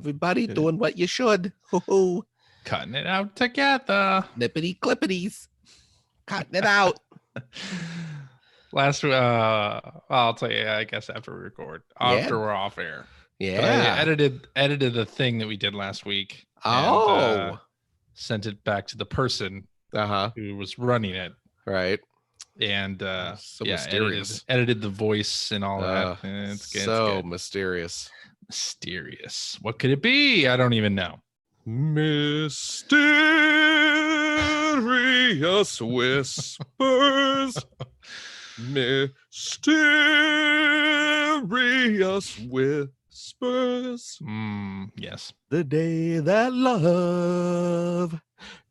Everybody doing what you should. Ho-ho. Cutting it out together. Nippity clippity. Cutting it out. I'll tell you, I guess after we record, after we're off air. Yeah. But I edited the thing that we did last week. Oh. And, sent it back to the person who was running it. Right. And so mysterious. Edited the voice and all that. It's good. So mysterious. Mysterious. What could it be? I don't even know. Mysterious whispers. Mysterious whispers. Yes. The day that love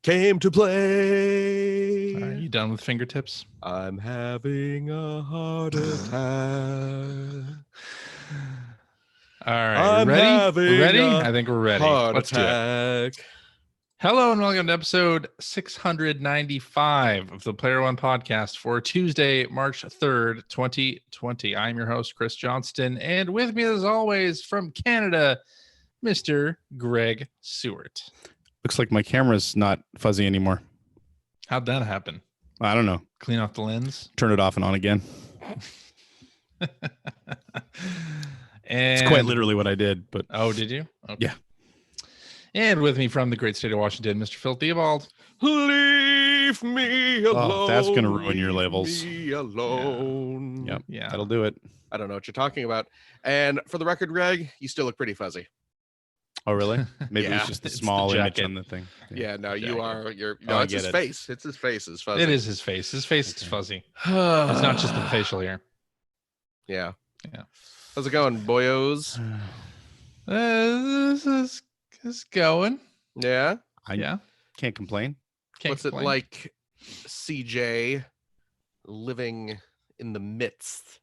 came to play. Are you done with fingertips? I'm having a heart attack. All right, we're ready? I think we're ready. Let's do it. Hello and welcome to episode 695 of the Player One podcast for Tuesday, March 3rd, 2020. I'm your host, Chris Johnston, and with me as always from Canada, Mr. Greg Seward. Looks like my camera's not fuzzy anymore. How'd that happen? I don't know. Clean off the lens? Turn it off and on again. And it's quite literally what I did, but oh, did you? Okay. Yeah. And with me from the great state of Washington, Mr. Phil Theobald. Leave me alone. Oh, that's gonna ruin your labels. Leave me alone. Yep. Yeah. That'll do it. I don't know what you're talking about. And for the record, Greg, you still look pretty fuzzy. Oh, really? Maybe Yeah. it's just the It's small the image jacket. on the thing. Yeah, no, you are. You're. Oh, No, I it's get his it. face. It's his face. Is fuzzy. It is his face. His face is Okay. fuzzy. It's not just the facial hair. Yeah. Yeah. How's it going, boyos? This is going. Yeah. Yeah. Can't complain. Can't What's complain. it like, CJ, living in the midst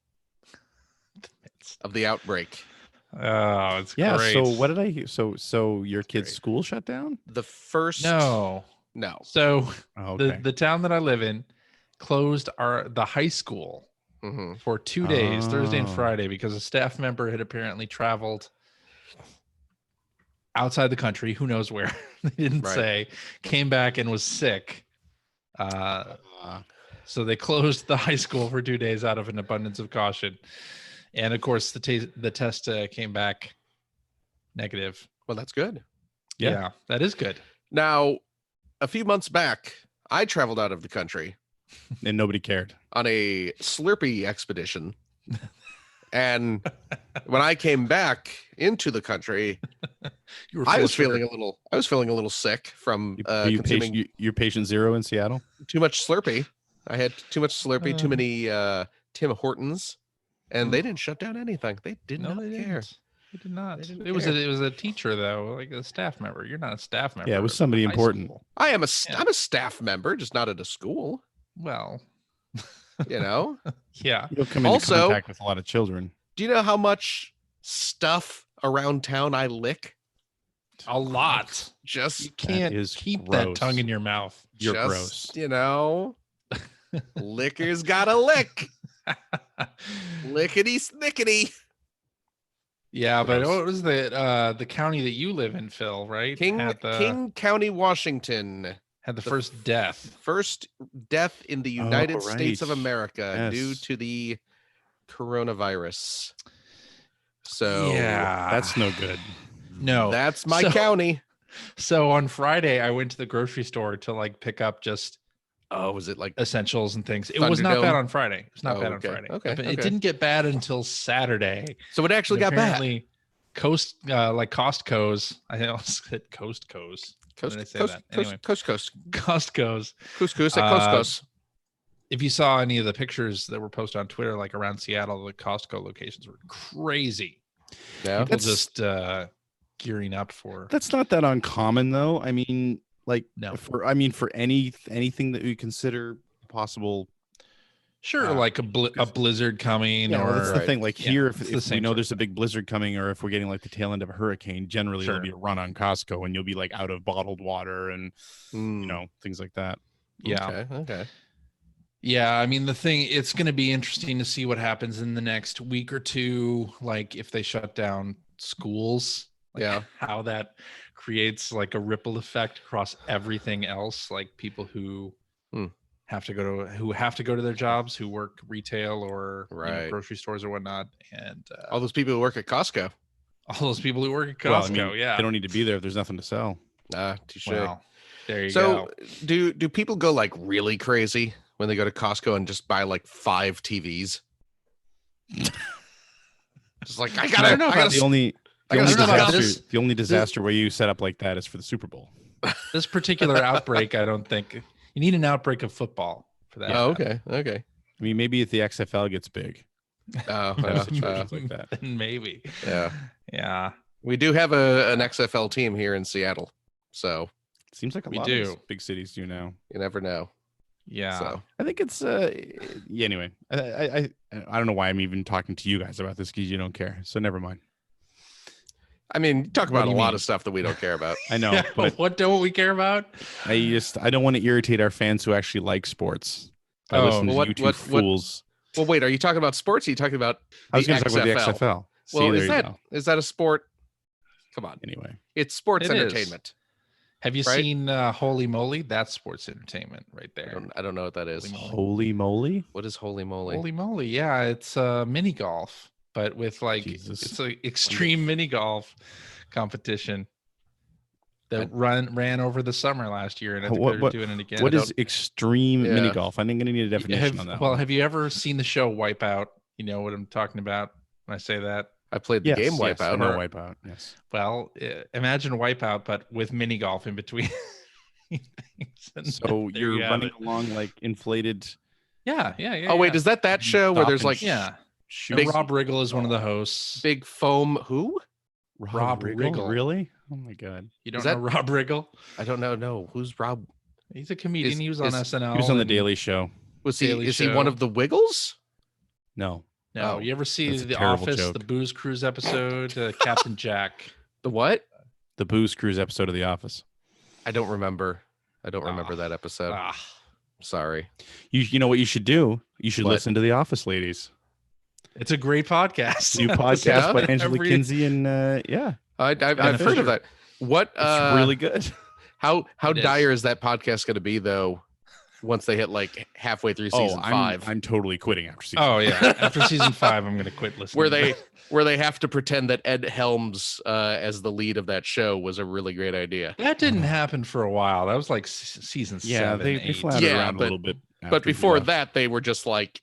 of the outbreak? Oh, it's Yeah. great. So what did I hear? So your kid's great. school shut down? The first. No. No. So Oh, okay. the town that I live in closed the high school Mm-hmm. for 2 days, Thursday and Oh. Friday, because a staff member had apparently traveled outside the country. Who knows where? They didn't Right. say. Came back and was sick. So they closed the high school for 2 days out of an abundance of caution. And of course, the test came back negative. Well, that's good. Yeah, that is good. Now, a few months back, I traveled out of the country And nobody cared. on a Slurpee expedition. And when I came back into the country, You were I full was of sugar. feeling a little sick from Are you consuming you're patient zero in Seattle? too much Slurpee. I had too much Slurpee, too many Tim Hortons, and they didn't shut down anything. They did No, not they care. didn't. They did not. They didn't It was care. a teacher though, like a staff member. You're not a staff member. Yeah, it was of somebody high important. school. I am Yeah. I'm a staff member, just not at a school. Well, You know. yeah. You don't come into Also- contact with a lot of children. Do you know how much stuff around town I lick? A lot. Just You can't is keep that gross. tongue in your mouth. You're just, gross. You know, licker's gotta lick. Lickety snickety. Yeah, but Gross. what was the county that you live in, Phil? Right? King had County, Washington. the the first death. First death in the United States of right. America due Yes. to the coronavirus. So Yeah, That's no good. no. that's my So- county. So on Friday, I went to the grocery store to like pick up just Oh, was it like essentials and things. It was not Thunderdome? bad on Friday. It was not Oh, bad okay, on Friday. okay, But okay. it didn't get bad until Saturday. so it actually And got bad? apparently, like Costco's. I almost said Costco's. Why did I say that? Anyway. Couscous. Costco's. Couscous at Uh, Couscous. If you saw any of the pictures that were posted on Twitter, like around Seattle, the Costco locations were crazy. Yeah. People That's- just gearing up for. That's not that uncommon though. I mean, like No. for anything that we consider possible. Sure, like a blizzard coming, Yeah, or well, that's the Right. thing. Like Yeah, here, it's if the we same know sort there's of a big blizzard coming, or if we're getting like the tail end of a hurricane, generally Sure. there'll be a run on Costco, and you'll be like out of bottled water and Mm, things like that. yeah. Okay. Yeah, I mean it's going to be interesting to see what happens in the next week or two, like if they shut down schools Yeah. How that creates like a ripple effect across everything else, like people who Hmm. have to go to their jobs, who work retail or Right. grocery stores or whatnot, and All those people who work at Costco. all those people who work at Costco. Well, I mean, yeah, they don't need to be there if there's nothing to sell. Touche. well, there you So go. do people go like really crazy when they go to Costco and just buy like 5 TVs? Just like I don't know gotta about The only I don't know about this. disaster where you set up like that is for the Super Bowl. This particular outbreak, I don't think you need an outbreak of football for that. Oh, okay. I mean, maybe if the XFL gets big, Oh, have situations like that. Then maybe. yeah. Yeah. We do have an XFL team here in Seattle, so Seems like a We lot do. of these big cities do now. you never know. Yeah. So I think it's yeah, anyway. I don't know why I'm even talking to you guys about this because you don't care. So never mind. I mean, talk What about do a you lot mean? of stuff that we don't care about. I know, Yeah, but what don't we care about? I don't want to irritate our fans who actually like sports by Oh, listening well, to you what- two what- fools. Well, wait, are you talking about sports? Or are you talking about I was the going to talk about the XFL? XFL. See, Well, there is you that go. is that a sport? Come on, Anyway, it's sports It is. entertainment. Have you Right? seen Holy Moly? That's sports entertainment right there. I don't know what that is. Holy moly. holy moly! What is holy moly? Holy moly. Yeah, it's mini golf, but with like Jesus. it's an extreme mini golf competition that ran over the summer last year, and I think What- they're doing it again. What I is extreme Yeah. mini golf? I'm going to need a definition on that. Well, one. have you ever seen the show Wipeout? You know what I'm talking about when I say that? I played the Yes, game yes, I Wipeout. know Wipeout. Yes. Well, imagine Wipeout, but with mini golf in between things. And So there you're you have running it. along like inflated. Yeah. Oh wait, yeah. is that show where Stop there's and like Yeah. shoot. Big- Rob Riggle is one of the hosts. big foam? Who? Rob Riggle. Really? Oh my god. You don't Is that- know Rob Riggle? I don't know. No, who's Rob? He's a comedian. Is- he was on is- SNL. He was on the and- Daily Show. Was he? Daily Is he Show. one of the Wiggles? No. No, Oh, you ever see that's a The terrible Office, joke. the Booze Cruise episode, Captain Jack? The what? The Booze Cruise episode of The Office. I don't remember. I don't Ah. remember that episode. Ah, Sorry. You know what you should do? You should What? listen to The Office Ladies. it's a great podcast. New podcast Yeah? by Angela Every- Kinsey and yeah, I've heard beneficial. of that. What? it's really good. How It is. dire is that podcast going to be though? Once they hit like halfway through season 5, I'm totally quitting after season. Oh yeah, after season 5, I'm gonna quit listening. where they have to pretend that Ed Helms as the lead of that show was a really great idea. That didn't happen for a while. That was like season Yeah, 7, they 8. flattered Yeah, around a but- little bit. But after he before left. that, they were just like,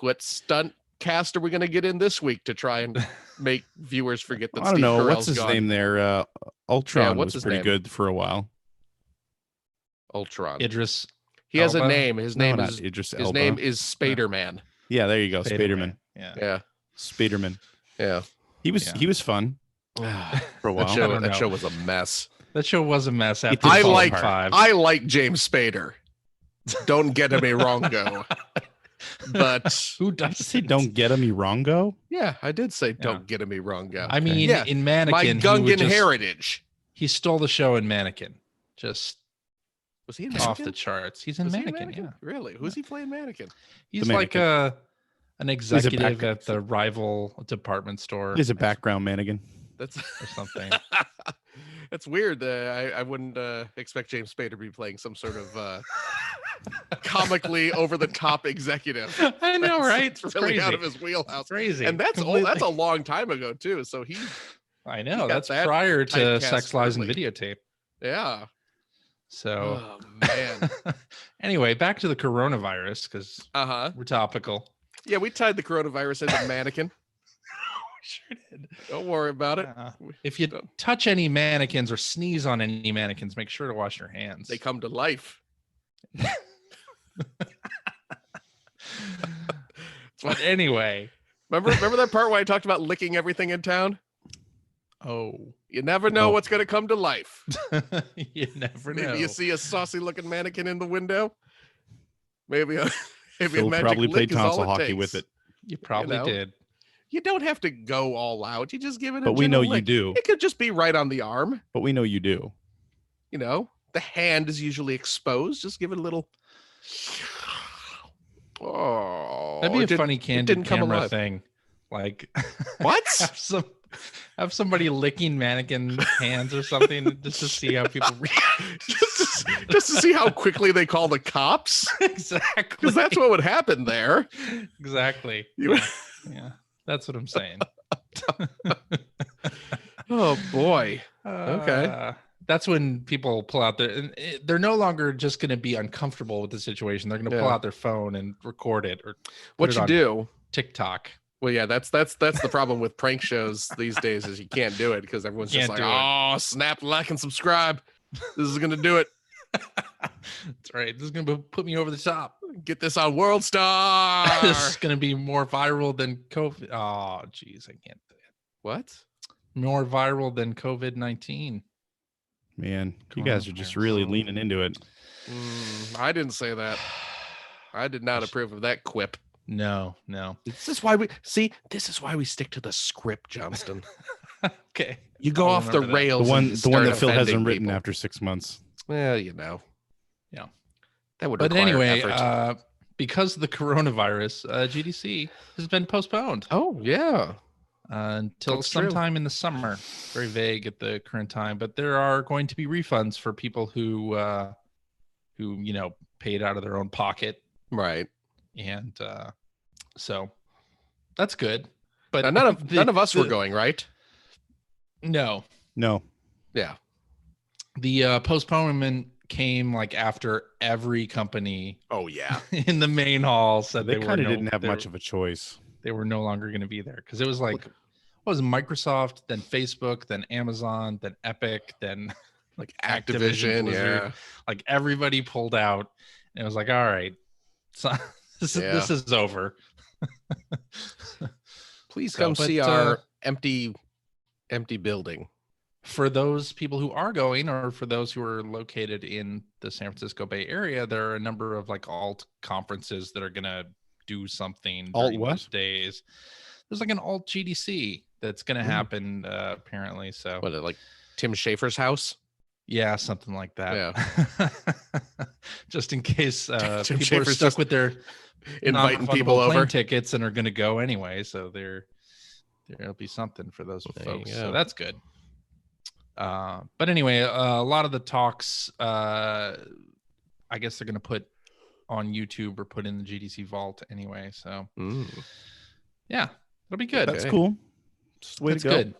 what stunt cast are we going to get in this week to try and make viewers forget that I don't Steve know Carell's what's his gone? name there. Ultron what's was his pretty name? good for a while. Ultron. Idris. He has a Elba? name. His No, name not is Idris his Elba. name is Spaderman. Yeah, there you go, Spaderman. Yeah. Yeah, Spaderman. yeah. He was Yeah. he was fun that for a while. I don't know. show was a mess. That show was a mess after did I fall like apart. 5. I like James Spader. Don't get me wrong, go. But Who Did you does say don't get me wrongo? yeah, I did say don't get me wrong, go. I mean, Yeah, in my Mannequin, Gungan heritage. he stole the show in Mannequin. Just Was he in off Mannequin? the charts. He's in Was he Mannequin, yeah. Really? Who's he playing Mannequin? He's The like Mannequin. an executive background- at the rival department store He's a background mannequin. That's or something. that's weird. I wouldn't expect James Spader to be playing some sort of comically over the top executive. I know, right? It's It's really crazy. out of his wheelhouse. Crazy. And that's Completely. a long time ago too. So he I he know. got That's that prior to typecast Sex, Lies, and early. Videotape. yeah. So, Oh man. anyway, back to the coronavirus because Uh-huh. we're topical. Yeah, we tied the coronavirus into mannequin. Sure did. Don't worry about it. If you Don't- touch any mannequins or sneeze on any mannequins, make sure to wash your hands. They come to life. But anyway, Remember that part where I talked about licking everything in town? oh, You never know Oh. what's going to come to life. you never know. Maybe you see a saucy looking mannequin in the window. Maybe a Phil magic probably lick played is all tonsil it hockey takes. with it. You probably know? did. You don't have to go all out. You just give it a But we know gentle you lick. do. It could just be right on the arm. But we know you do. You know, the hand is usually exposed. Just give it a little. Oh, That'd be it a didn't- funny it candid didn't come camera alive. thing. Like What? Have somebody licking mannequin hands or something just to see how people react. just to see how quickly they call the cops. Exactly. Because that's what would happen there. Exactly. You- Yeah. That's what I'm saying. Oh boy. Okay. That's when people pull out they're no longer just going to be uncomfortable with the situation. They're going to pull out their phone and record it or what you do TikTok. Well, yeah, that's the problem with prank shows these days is you can't do it because everyone's just like, oh, snap, like, and subscribe. This is gonna do it. That's right. This is gonna put me over the top. Get this on World Star. This is gonna be more viral than COVID. Oh, geez, I can't. What? More viral than COVID-19. Man, you guys are just really leaning into it. I didn't say that. I did not approve of that quip. No. This is why we stick to the script, Johnston. Okay. You go off the rails. The one that Phil hasn't written after 6 months. Well, you know. Yeah. That would But require anyway, effort. because of the coronavirus, GDC has been postponed. Oh, yeah. Until That's sometime in the summer. Very vague at the current time, but there are going to be refunds for people who paid out of their own pocket. Right. And so that's good. But none of us were going, right? No. Yeah. The postponement came like after every company Oh, yeah. in the main hall said They kind of didn't have much of a choice. They were no longer going to be there because it was like, what was it, Microsoft, then Facebook, then Amazon, then Epic, then like Activision, Blizzard. yeah. Like everybody pulled out, and it was like, all right, so this is over. Please come see our empty building. For those people who are going, or for those who are located in the San Francisco Bay Area, there are a number of like alt conferences that are going to do something during those days. There's like an alt GDC that's going to happen apparently. So what, like Tim Schafer's house? Yeah, something like that. Yeah. Just in case people Schafer's are stuck with their inviting people over tickets and are going to go anyway. So there'll be something for those folks. So that's good. But anyway, a lot of the talks, I guess they're going to put on YouTube or put in the GDC vault anyway. So yeah, it'll be good. That's cool. Just way to go. Good.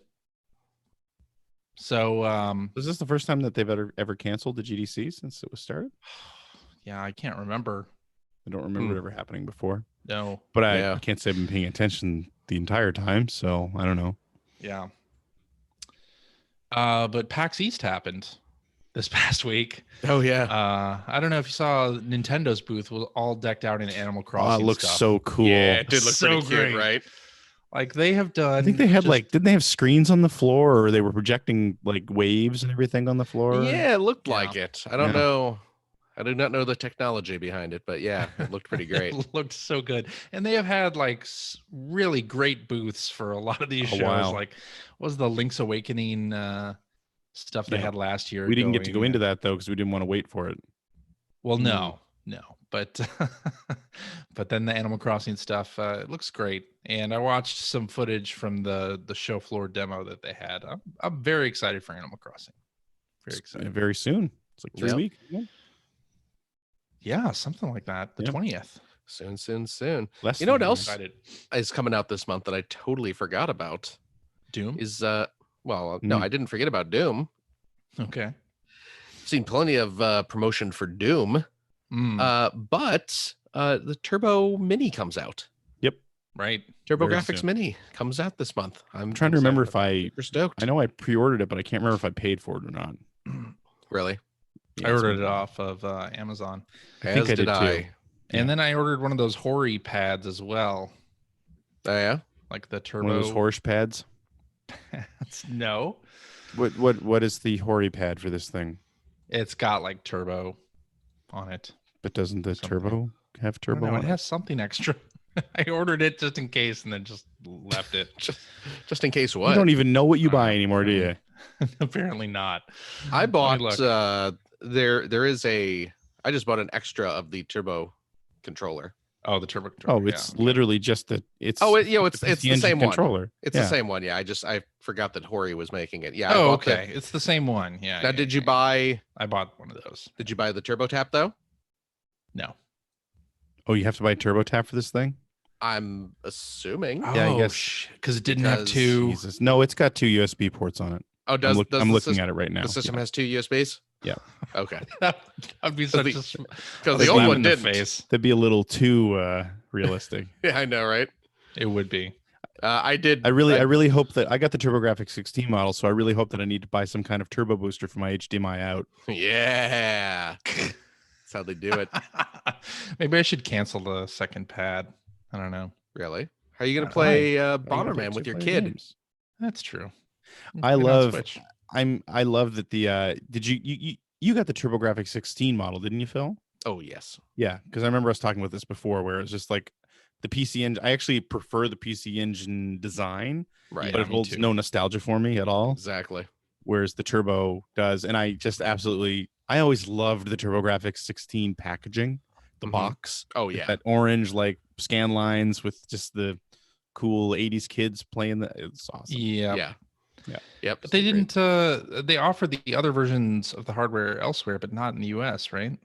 So is this the first time that they've ever canceled the GDC since it was started? Yeah, I can't remember. I don't remember it ever happening before. No. But I can't say I've been paying attention the entire time, so I don't know. Yeah. But PAX East happened this past week. Oh yeah. I don't know if you saw Nintendo's booth was all decked out in Animal Crossing. Oh, it looks stuff. so cool. Yeah, it did look so pretty cute, great. right? Like they have done. I think they had didn't they have screens on the floor, or they were projecting like waves and everything on the floor? Yeah, it looked like it. I don't know. I do not know the technology behind it, but yeah, it looked pretty great. It looked so good. And they have had like really great booths for a lot of these shows. Wow. Like, what was the Link's Awakening stuff they had last year? We didn't get to go into that though because we didn't want to wait for it. Well, no. But but then the Animal Crossing stuff, it looks great. And I watched some footage from the show floor demo that they had. I'm very excited for Animal Crossing. Very excited. Very soon. It's like 3 weeks. Yeah, something like that. The 20th. Soon. Less you know what else excited. Is coming out this month that I totally forgot about? Doom? Is no, I didn't forget about Doom. Okay. Seen plenty of promotion for Doom. But the Turbo Mini comes out. Yep. Right. TurboGrafx Mini comes out this month. I'm trying to remember if super stoked. I know I pre-ordered it, but I can't remember if I paid for it or not. Really? I ordered it off of Amazon. I think I did too. And then I ordered one of those Hori pads as well. Oh yeah? Like the Turbo. One of those horse pads? No. What is the Hori pad for this thing? It's got like turbo on it. But doesn't the turbo have turbo on it? It has something extra. I ordered it just in case and then just left it. just in case what? You don't even know what you buy anymore, do you? Apparently not. I bought I just bought an extra of the turbo controller. Oh, the turbo. Oh, it's literally just the it's it's the engine same one. controller. It's the same one. Yeah, I forgot that Hori was making it. Yeah. Oh, okay. It's the same one. Yeah. Now, did you buy? I bought one of those. Did you buy the Turbo Tap though? No. Oh, you have to buy a turbo tap for this thing? I'm assuming. Yeah, I guess because it didn't have two. Jesus. No, it's got two USB ports on it. Oh, I'm looking at it right now. The system has two USBs. Yeah. Okay. That'd be such because a the old one in the didn't. face. That'd be a little too realistic. Yeah, I know, right? It would be. I did. I really hope that I got the TurboGrafx 16 model, so I really hope that I need to buy some kind of turbo booster for my HDMI out. Yeah. That's how they do it. Maybe I should cancel the second pad. I don't know. Really? How are you gonna play Bomberman with your kid? Games? That's true. I love that the did you got the TurboGrafx 16 model, didn't you, Phil? Oh yes. Yeah, because I remember us talking about this before, where it's just like the PC engine. I actually prefer the PC engine design, Right? But it holds no nostalgia for me at all. Exactly. Whereas the Turbo does, and I just absolutely, I always loved the TurboGrafx 16 packaging, the box. Oh yeah, that orange like scan lines with just the cool 80s kids playing. It's awesome. Yeah. Yep. But they didn't. They offered the other versions of the hardware elsewhere, but not in the US, right?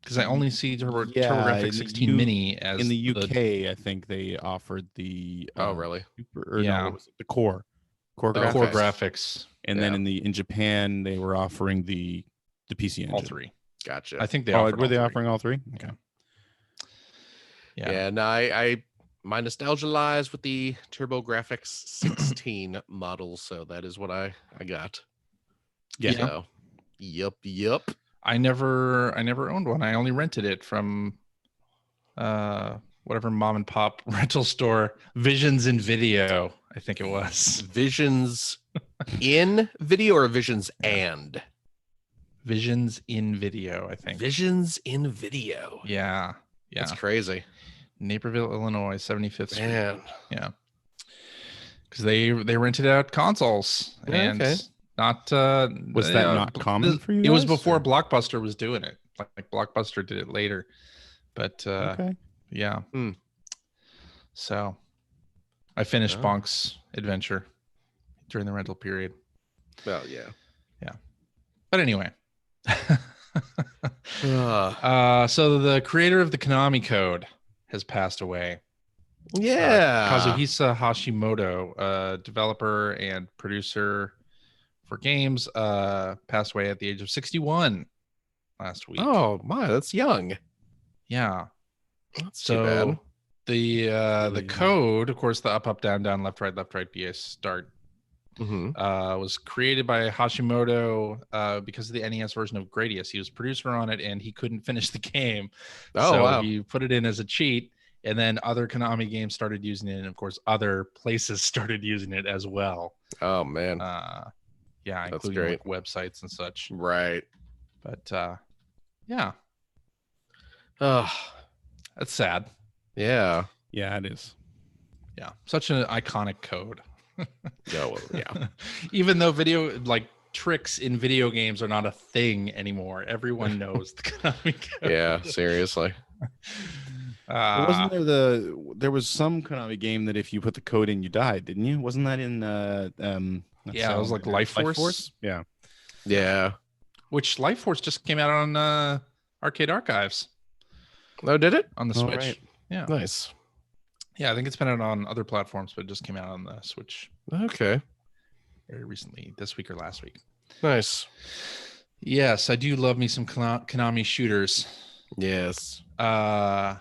Because I only see TurboGrafx 16 Mini as in the UK. I think they offered the really? The core graphics, and then in Japan they were offering the PC engine. All three. Gotcha. I think they were they offering all three? Okay. Yeah. No, I my nostalgia lies with the TurboGrafx 16 model, so that is what I got. Yeah. So, yep. I never owned one. I only rented it from whatever mom and pop rental store, Visions in Video, I think it was. Visions in Video or Visions and? Visions in Video, I think. Visions in Video. Yeah. That's crazy. Naperville, Illinois, 75th Street. Man. Yeah. Because they rented out consoles and not was that not common for you guys? It was before Blockbuster was doing it. Like Blockbuster did it later. But yeah. So I finished Bonk's adventure during the rental period. Well, yeah. But anyway. So the creator of the Konami code has passed away. Yeah. Kazuhisa Hashimoto, developer and producer for games, passed away at the age of 61 last week. Oh my, that's young. Yeah. That's too bad. The code, of course, the up, down, left, right, BA start, was created by Hashimoto because of the NES version of Gradius. He was producer on it and he couldn't finish the game. He put it in as a cheat, and then other Konami games started using it, and of course other places started using it as well. Oh man. Yeah, that's including great. like websites and such. Right. But yeah. Oh, that's sad. Yeah. Yeah, it is. Yeah. Such an iconic code. Yeah. Even though video like tricks in video games are not a thing anymore, everyone knows the Konami code. Yeah, seriously. Wasn't there was some Konami game that if you put the code in you died, didn't you? Wasn't that in it was like Life Force? Yeah. Which Life Force just came out on Arcade Archives. Oh, did it? On the Switch. Right. Yeah. Nice. Yeah, I think it's been out on other platforms, but it just came out on the Switch. Okay. Very recently, this week or last week. Nice. Yes, I do love me some Konami shooters. Yes. All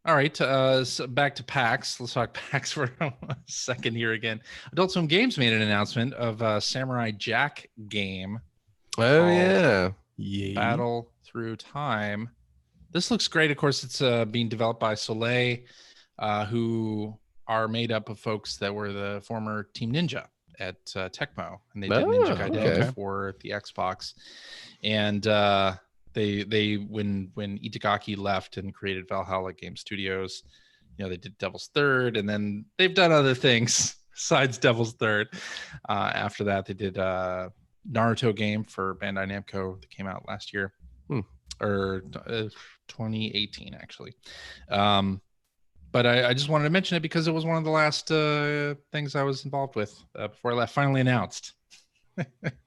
right, so back to PAX. Let's talk PAX for a second here again. Adult Swim Games made an announcement of a Samurai Jack game. Oh, yeah. Battle Through Time. This looks great. Of course, it's being developed by Soleil, who are made up of folks that were the former Team Ninja at Tecmo, and they did Ninja Gaiden for the Xbox. And they when Itagaki left and created Valhalla Game Studios, they did Devil's Third, and then they've done other things besides Devil's Third. After that, they did Naruto game for Bandai Namco that came out last year. or 2018 actually. But I just wanted to mention it because it was one of the last things I was involved with before I left. Finally announced.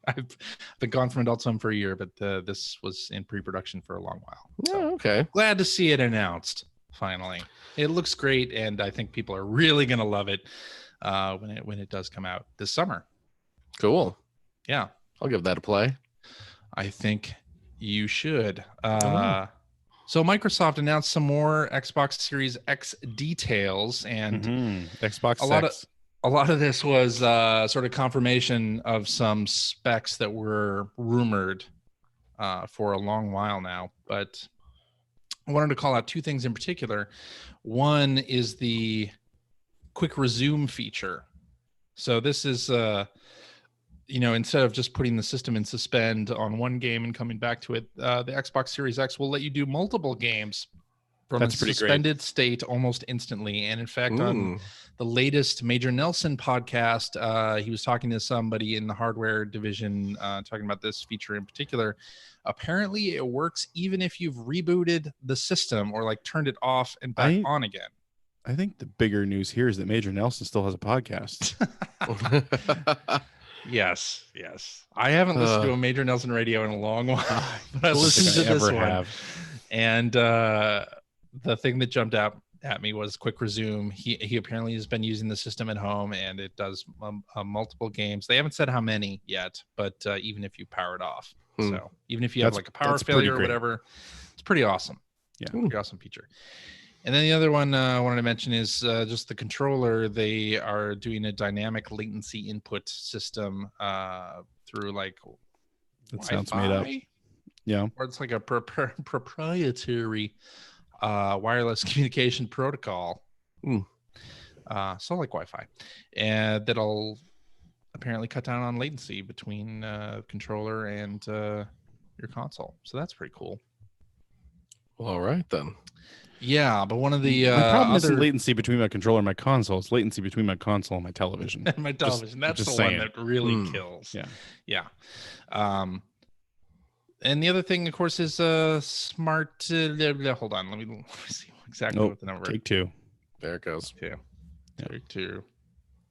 I've been gone from Adult Swim for a year, but this was in pre-production for a long while. So Oh, okay. glad to see it announced. Finally, it looks great, and I think people are really gonna love it when it does come out this summer. Cool. Yeah, I'll give that a play. I think you should. So Microsoft announced some more Xbox Series X details, and Xbox a lot of this was sort of confirmation of some specs that were rumored for a long while now. But I wanted to call out two things in particular. One is the quick resume feature. So this is instead of just putting the system in suspend on one game and coming back to it, the Xbox Series X will let you do multiple games from a suspended state almost instantly. And in fact, on the latest Major Nelson podcast, he was talking to somebody in the hardware division, talking about this feature in particular. Apparently, it works even if you've rebooted the system or like turned it off and back on again. I think the bigger news here is that Major Nelson still has a podcast. Yes. I haven't listened to a Major Nelson radio in a long while, but I listened to this one. And the thing that jumped out at me was quick resume. He apparently has been using the system at home, and it does multiple games. They haven't said how many yet, but even if you power it off, so even if you have like a power failure or whatever, it's pretty awesome. Yeah, pretty awesome feature. And then the other one I wanted to mention is just the controller. They are doing a dynamic latency input system through like that Wi-Fi? Sounds made up. Yeah, or it's like a proprietary wireless communication protocol. So like Wi-Fi, and that'll apparently cut down on latency between controller and your console. So that's pretty cool. Well, all right then. Yeah, but one of the my problem isn't latency between my controller and my console. It's latency between my console and my television. My television. That's the one that really kills. Yeah. And the other thing, of course, is smart. Hold on, let me see exactly what the number. Take two. There it goes. Two. Take two.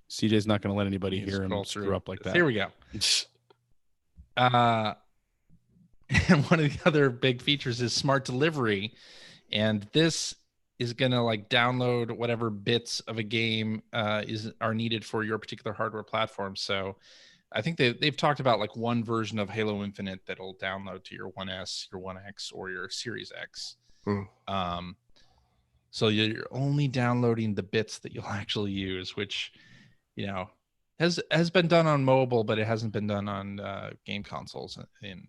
CJ's not going to let anybody hear him screw up like that. Here we go. And one of the other big features is smart delivery. And this is going to like download whatever bits of a game are needed for your particular hardware platform. So I think they've talked about like one version of Halo Infinite that'll download to your 1S, your 1X, or your Series X. So you're only downloading the bits that you'll actually use, which, has been done on mobile, but it hasn't been done on game consoles in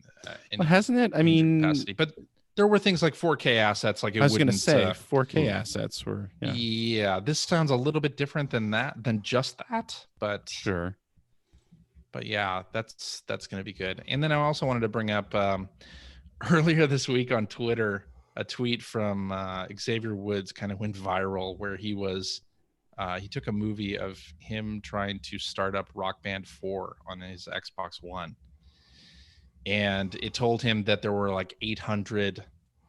hasn't it? I mean, capacity. But there were things like 4K assets. Like I was going to say 4K assets were. Yeah, this sounds a little bit different than just that, but sure. But yeah, that's going to be good. And then I also wanted to bring up earlier this week on Twitter, a tweet from Xavier Woods kind of went viral where he took a movie of him trying to start up Rock Band 4 on his Xbox One. And it told him that there were like 800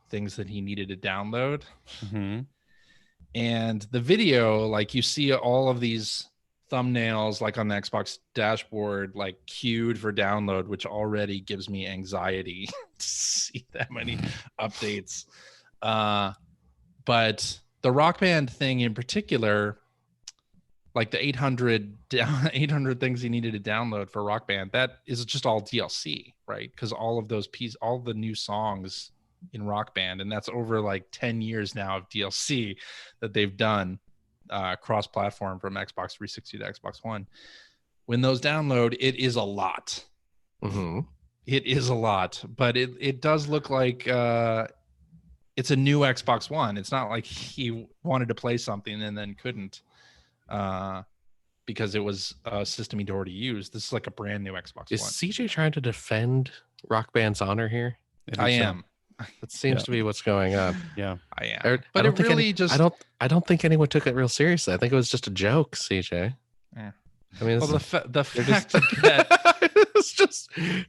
things that he needed to download. And the video, like you see all of these thumbnails like on the Xbox dashboard, like queued for download, which already gives me anxiety to see that many updates. But the Rock Band thing in particular, like the 800 things you needed to download for Rock Band, that is just all DLC, right? Because all of those all the new songs in Rock Band, and that's over like 10 years now of DLC that they've done cross-platform from Xbox 360 to Xbox One. When those download, it is a lot. It is a lot, but it does look like it's a new Xbox One. It's not like he wanted to play something and then couldn't because it was a system he'd already used. This is like a brand new Xbox One. Is CJ trying to defend Rock Band's honor here? I am. That seems to be what's going on. Yeah, I am. But it really I don't think anyone took it real seriously. I think it was just a joke, CJ. Yeah. I mean, the fact that it's just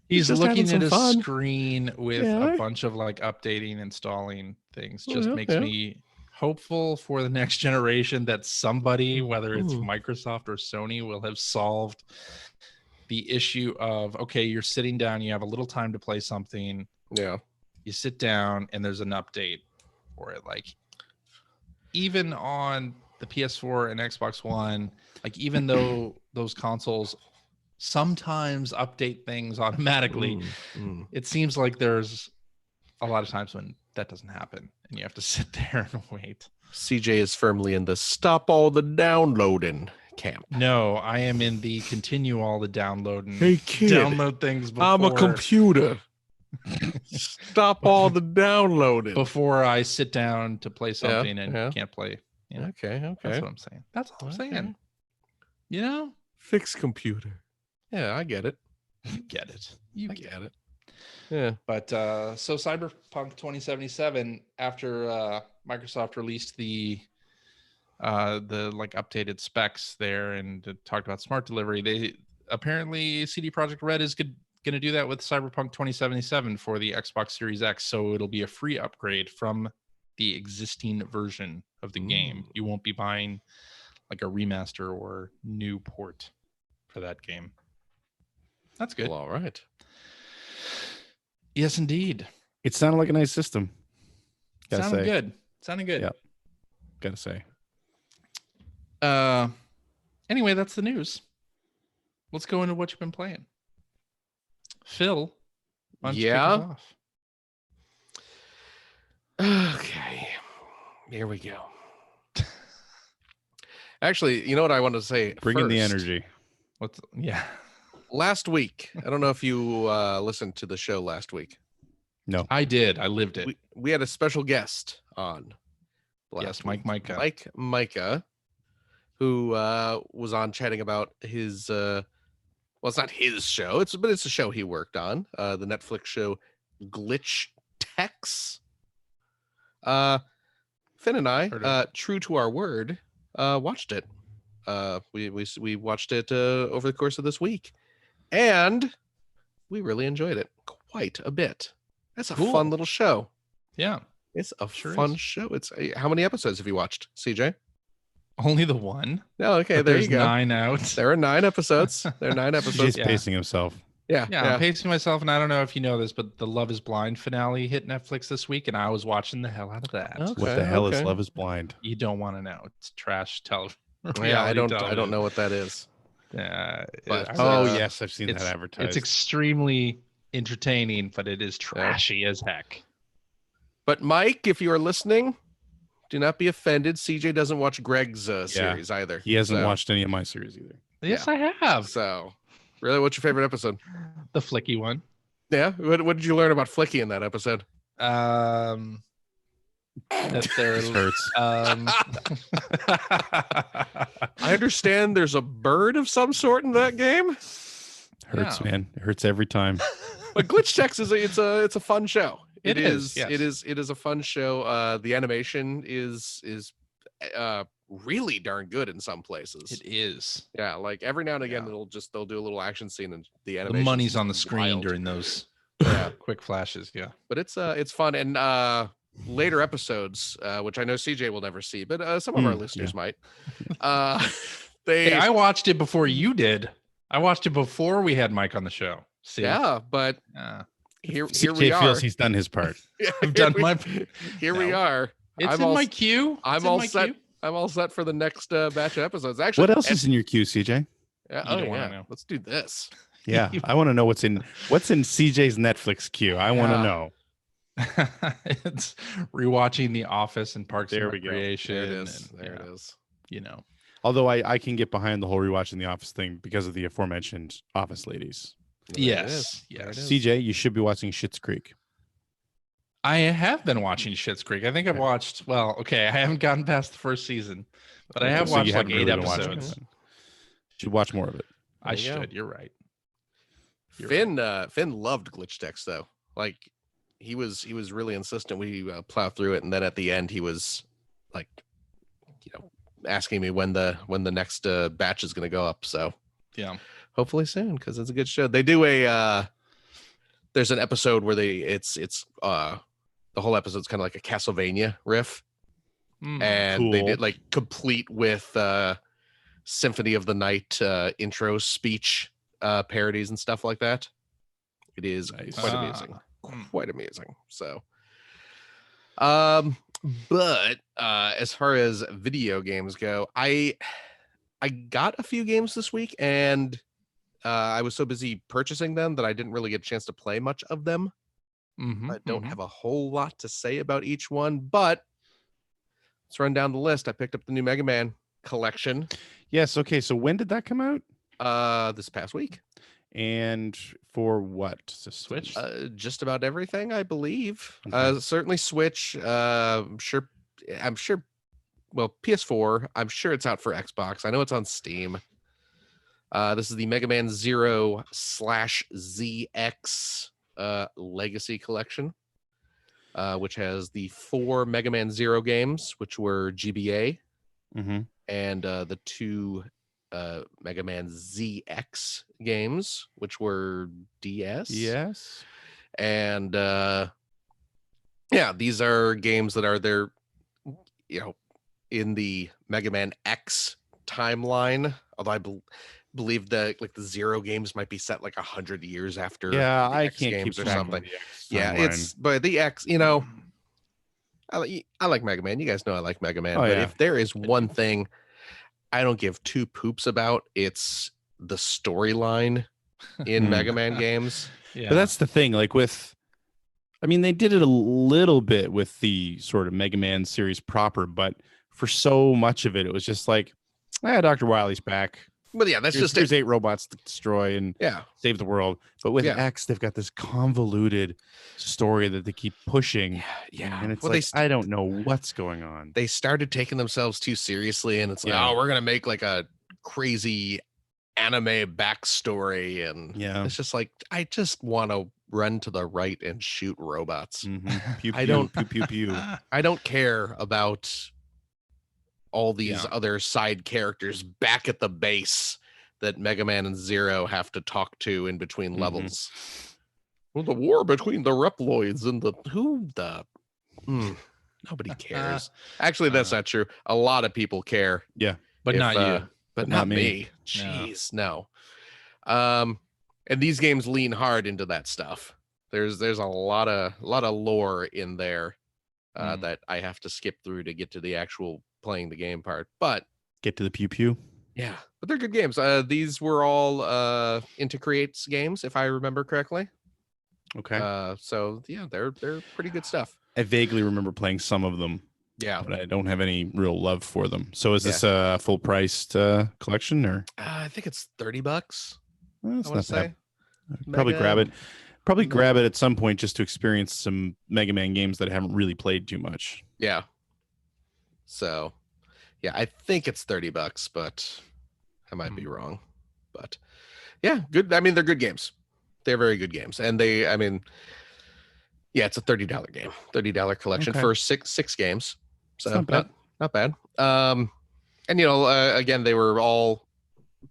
He's just looking having at some a fun. screen with Yeah. a bunch of like updating, installing things. Oh, Just yeah, makes yeah. me hopeful for the next generation that somebody, whether it's Mhm. Microsoft or Sony, will have solved the issue of, okay, you're sitting down, you have a little time to play something, Yeah. you sit down and there's an update for it. Like even on the PS4 and Xbox One, like even though those consoles sometimes update things automatically, it seems like there's a lot of times when that doesn't happen and you have to sit there and wait. CJ is firmly in the stop all the downloading camp. No, I am in the continue all the downloading. Hey, kid, download things before I'm a computer. Stop all the downloading. before I sit down to play something and can't play. You know? Okay. That's what I'm saying. That's all I'm saying. You know? Fix computer. Yeah, I get it. You get it. I get it. Yeah. But so Cyberpunk 2077, after Microsoft released the like updated specs there and talked about smart delivery, they apparently CD Projekt Red is going to do that with Cyberpunk 2077 for the Xbox Series X. So it'll be a free upgrade from the existing version of the game. You won't be buying like a remaster or new port for that game. That's good. Well, all right. Yes, indeed. It sounded like a nice system. Sounded good. Yeah. Gotta say. Anyway, that's the news. Let's go into what you've been playing. Phil, why don't you kick us off? Okay. Here we go. Actually, you know what I wanted to say? Bring in the first? energy. Last week, I don't know if you listened to the show last week. No, I did. I lived it. We had a special guest on. Yes, Mike Micah. Mike Micah, who was on chatting about his well, it's not his show, but it's a show he worked on, the Netflix show Glitch Techs. Finn and I, true to our word, watched it. We watched it over the course of this week, and we really enjoyed it quite a bit. That's a fun little show. Yeah, it's a fun show. It's how many episodes have you watched, CJ? Only the one. No, okay, there you go. 9 out. There are 9 episodes. There are 9 episodes. He's pacing himself. Yeah, I'm pacing myself, and I don't know if you know this, but the Love is Blind finale hit Netflix this week, and I was watching the hell out of that. Okay, what the hell is Love is Blind? You don't want to know. It's trash television. Yeah, I don't know what that is. Yes, I've seen that advertised. It's extremely entertaining, but it is trashy as heck. But Mike, if you are listening, do not be offended. CJ doesn't watch Greg's series either. He hasn't watched any of my series either. Yes, I have. So, really, what's your favorite episode? The Flicky one. Yeah. What did you learn about Flicky in that episode? That there hurts. I understand there's a bird of some sort in that game. Hurts, man. It hurts every time. But Glitch Techs it's a fun show. It is. Yes. It is a fun show. The animation is really darn good in some places. It is. Yeah, like every now and again they'll do a little action scene and the animation. The money's on the screen during those quick flashes. Yeah. But it's fun, and later episodes, which I know CJ will never see, but some of our listeners might. I watched it before you did. I watched it before we had Mike on the show. See? Yeah, but here CJ we are. feels he's done his part. I've done my. Here we are. It's in my queue. I'm all set. I'm all set for the next batch of episodes. Actually, what else is in your queue, CJ? Yeah, let's do this. Yeah, I want to know what's in CJ's Netflix queue. I want to know. It's rewatching The Office and Parks and Recreation. There it is. There it is. You know. Although I can get behind the whole rewatching The Office thing because of the aforementioned Office ladies. Yes. CJ, you should be watching Schitt's Creek. I have been watching Schitt's Creek. I think I've watched. Well, okay, I haven't gotten past the first season, but I have watched like 8 episodes. Should watch more of it. I should. You're right. Finn loved Glitch Techs though. Like he was really insistent we plow through it, and then at the end he was like, asking me when the next batch is going to go up. So yeah, hopefully soon, because it's a good show. They do a there's an episode where it's the whole episode's kind of like a Castlevania riff. And they did Cool. like complete with Symphony of the Night intro speech parodies and stuff like that. It is Nice. quite amazing. Quite amazing. So but as far as video games go, I got a few games this week, and I was so busy purchasing them that I didn't really get a chance to play much of them. I don't have a whole lot to say about each one, but let's run down the list. I picked up the new Mega Man collection Yes. Okay. So when did that come out? this past week. And for what? Switch? Just about everything, I believe. Okay. Certainly Switch. I'm sure. Well, PS4. I'm sure it's out for Xbox. I know it's on Steam. This is the Mega Man Zero /ZX Legacy Collection, which has the 4 Mega Man Zero games, which were GBA, Mm-hmm. and the 2 Mega Man ZX games, which were DS. Yes. And yeah, these are games that are there, in the Mega Man X timeline. Although I believe that like the Zero games might be set like 100 years after Yeah, the I X can't keep games or track of something. the X Yeah, timeline. but the X, I like Mega Man. You guys know I like Mega Man. Oh, But yeah. if there is one thing I don't give two poops about, it's the storyline in Mega Man games. Yeah. But that's the thing. Like they did it a little bit with the sort of Mega Man series proper, but for so much of it, it was just like, Dr. Wily's back. But yeah, that's just There's it. 8 robots to destroy and Yeah. save the world. But with Yeah. X, they've got this convoluted story that they keep pushing. Yeah. And it's Well, like, I don't know what's going on. they started taking themselves too seriously, and it's like, Yeah. oh, we're gonna make like a crazy anime backstory, and Yeah. it's just like, I just want to run to the right and shoot robots. Mhm. Pew, I pew, don't- pew, pew, pew. I don't care about all these Yeah. other side characters back at the base that Mega Man and Zero have to talk to in between Mhm. levels. Well, the war between the Reploids and nobody cares. Actually, that's not true. A lot of people care. but if, not you. But not not me. me. Jeez, no. And these games lean hard into that stuff. There's a lot of lore in there that I have to skip through to get to the actual playing the game part. But Get to the pew pew. yeah, but they're good games. These were all Into Creates games, if I remember correctly. Okay. So yeah, they're pretty good stuff. I vaguely remember playing some of them, Yeah. but I don't have any real love for them. So is Yeah. this a full priced collection or? I think it's $30. Well, it's I want not to say. bad. Probably grab it. Probably grab it at some point just to experience some Mega Man games that I haven't really played too much. Yeah. So, yeah, I think it's $30, but I might be wrong. But yeah, good. I mean, they're good games. They're very good games, and it's a $30 game, $30 collection Okay. for six games. So It's not not bad. And again, they were all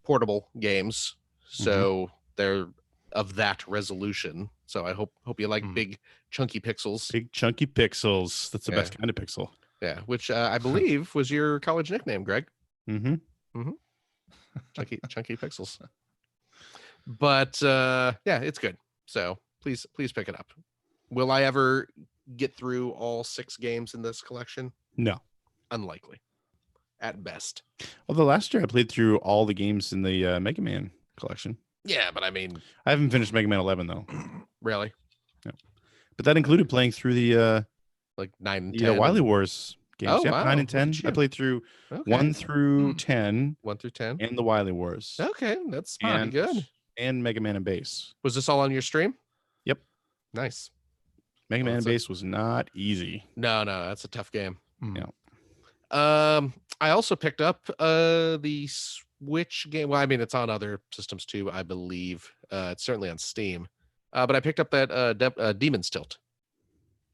portable games, so they're of that resolution. So I hope you like big chunky pixels. Big chunky pixels. That's the Yeah. best kind of pixel. Yeah, which I believe was your college nickname, Greg. Mm-hmm. Chunky pixels. But yeah, it's good. So please pick it up. Will I ever get through all 6 games in this collection? No. Unlikely. At best. Although last year I played through all the games in the Mega Man collection. Yeah, but I mean, I haven't finished Mega Man 11 though. really? But that included playing through the Like 9 and 10. Wily Wars games. Oh, Yeah, wow. 9 and 10. Look at I you. played through Okay. 1 through 10 1 through 10. and the Wily Wars. Okay, that's pretty and, good. And Mega Man and Base. Was this all on your stream? Yep. Nice. Mega Man and that's a- Base was not easy. No, that's a tough game. Yeah. I also picked up the Switch game. Well, I mean, it's on other systems too, I believe. It's certainly on Steam. But I picked up that Demon's Tilt.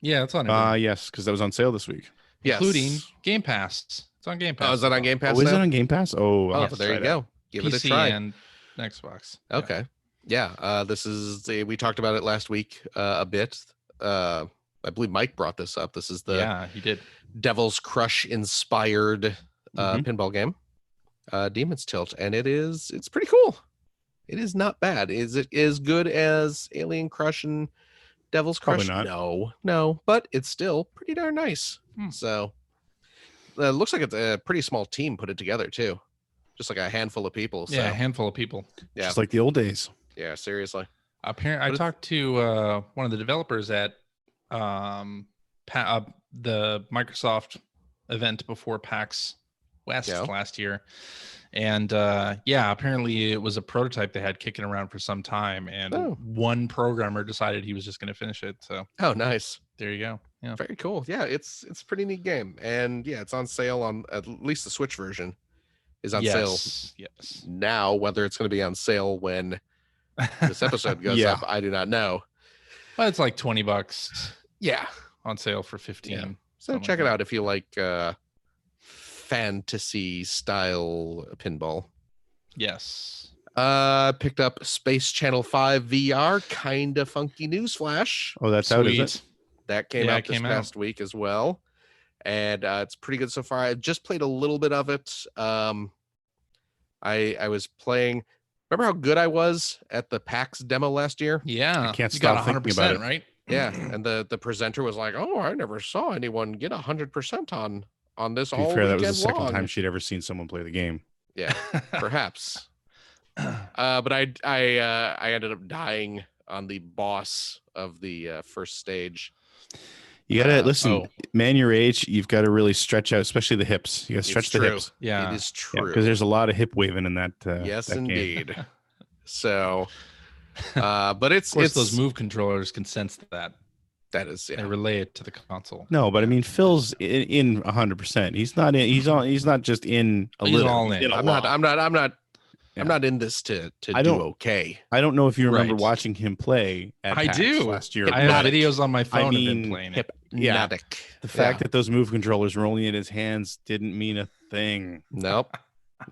Yeah, it's on everything, Yes, because that was on sale this week. Yes. including Game Pass. It's on Game Pass. Oh, is that on Game Pass? Oh, is it now? on Game Pass? Oh, I'll Oh, have to there try you that. go. Give it a PC try. and Xbox. Okay. Yeah. This is we talked about it last week a bit. I believe Mike brought this up. This is the Yeah, he did. Devil's Crush inspired Mhm. pinball game, Demon's Tilt, and it's pretty cool. It is not bad. Is it as good as Alien Crush and Devil's Probably Crush? not. No, but it's still pretty darn nice. Hmm. So it looks like it's a pretty small team put it together too, just like a handful of people. So Yeah, a handful of people. yeah, Just like the old days. yeah, seriously. Apparently, I But talked to one of the developers at the Microsoft event before PAX West Yeah. last year, and apparently it was a prototype they had kicking around for some time, and Oh. one programmer decided he was just going to finish it. So Oh, nice. there you go. Yeah, Very cool. Yeah, it's a pretty neat game, and yeah, it's on sale on at least the Switch version is on sale Yes. now. Whether it's going to be on sale when this episode goes Yeah. up, I do not know. Well, it's like $20 Yeah, on sale for 15. Yeah. so Something check like it that. out if you like fantasy style pinball. Yes. Picked up Space Channel 5 VR. Kind of funky newsflash. Oh, that's out, is Sweet. it? That came Yeah, out it this came out. past week as well, and it's pretty good so far. I just played a little bit of it. I was playing. Remember how good I was at the PAX demo last year? Yeah. I can't you got stop thinking about 100%, it. right? Yeah, and the presenter was like, "Oh, I never saw anyone get 100% on this To be all fair, that weekend was the second long." time she'd ever seen someone play the game. Yeah, perhaps. But I ended up dying on the boss of the first stage. You gotta listen, oh. man. Your age, you've got to really stretch out, especially the hips. You gotta stretch It's the true. hips. Yeah. It is Yeah, true. because there's a lot of hip waving in that. Yes, that game. indeed. So, but Of course, it's those move controllers can sense that. that is They yeah. relay it to the console. No, but I mean, Phil's in 100%. He's not in. He's on. He's not just in a He's little. all in. a I'm lot. not Yeah. I'm not in this to I do don't- okay. I don't know if you remember Right. watching him play. At I PAX do. last year. I have but videos on my phone of mean, him playing it. Hypnotic. the fact that those move controllers were only in his hands didn't mean a thing. Nope.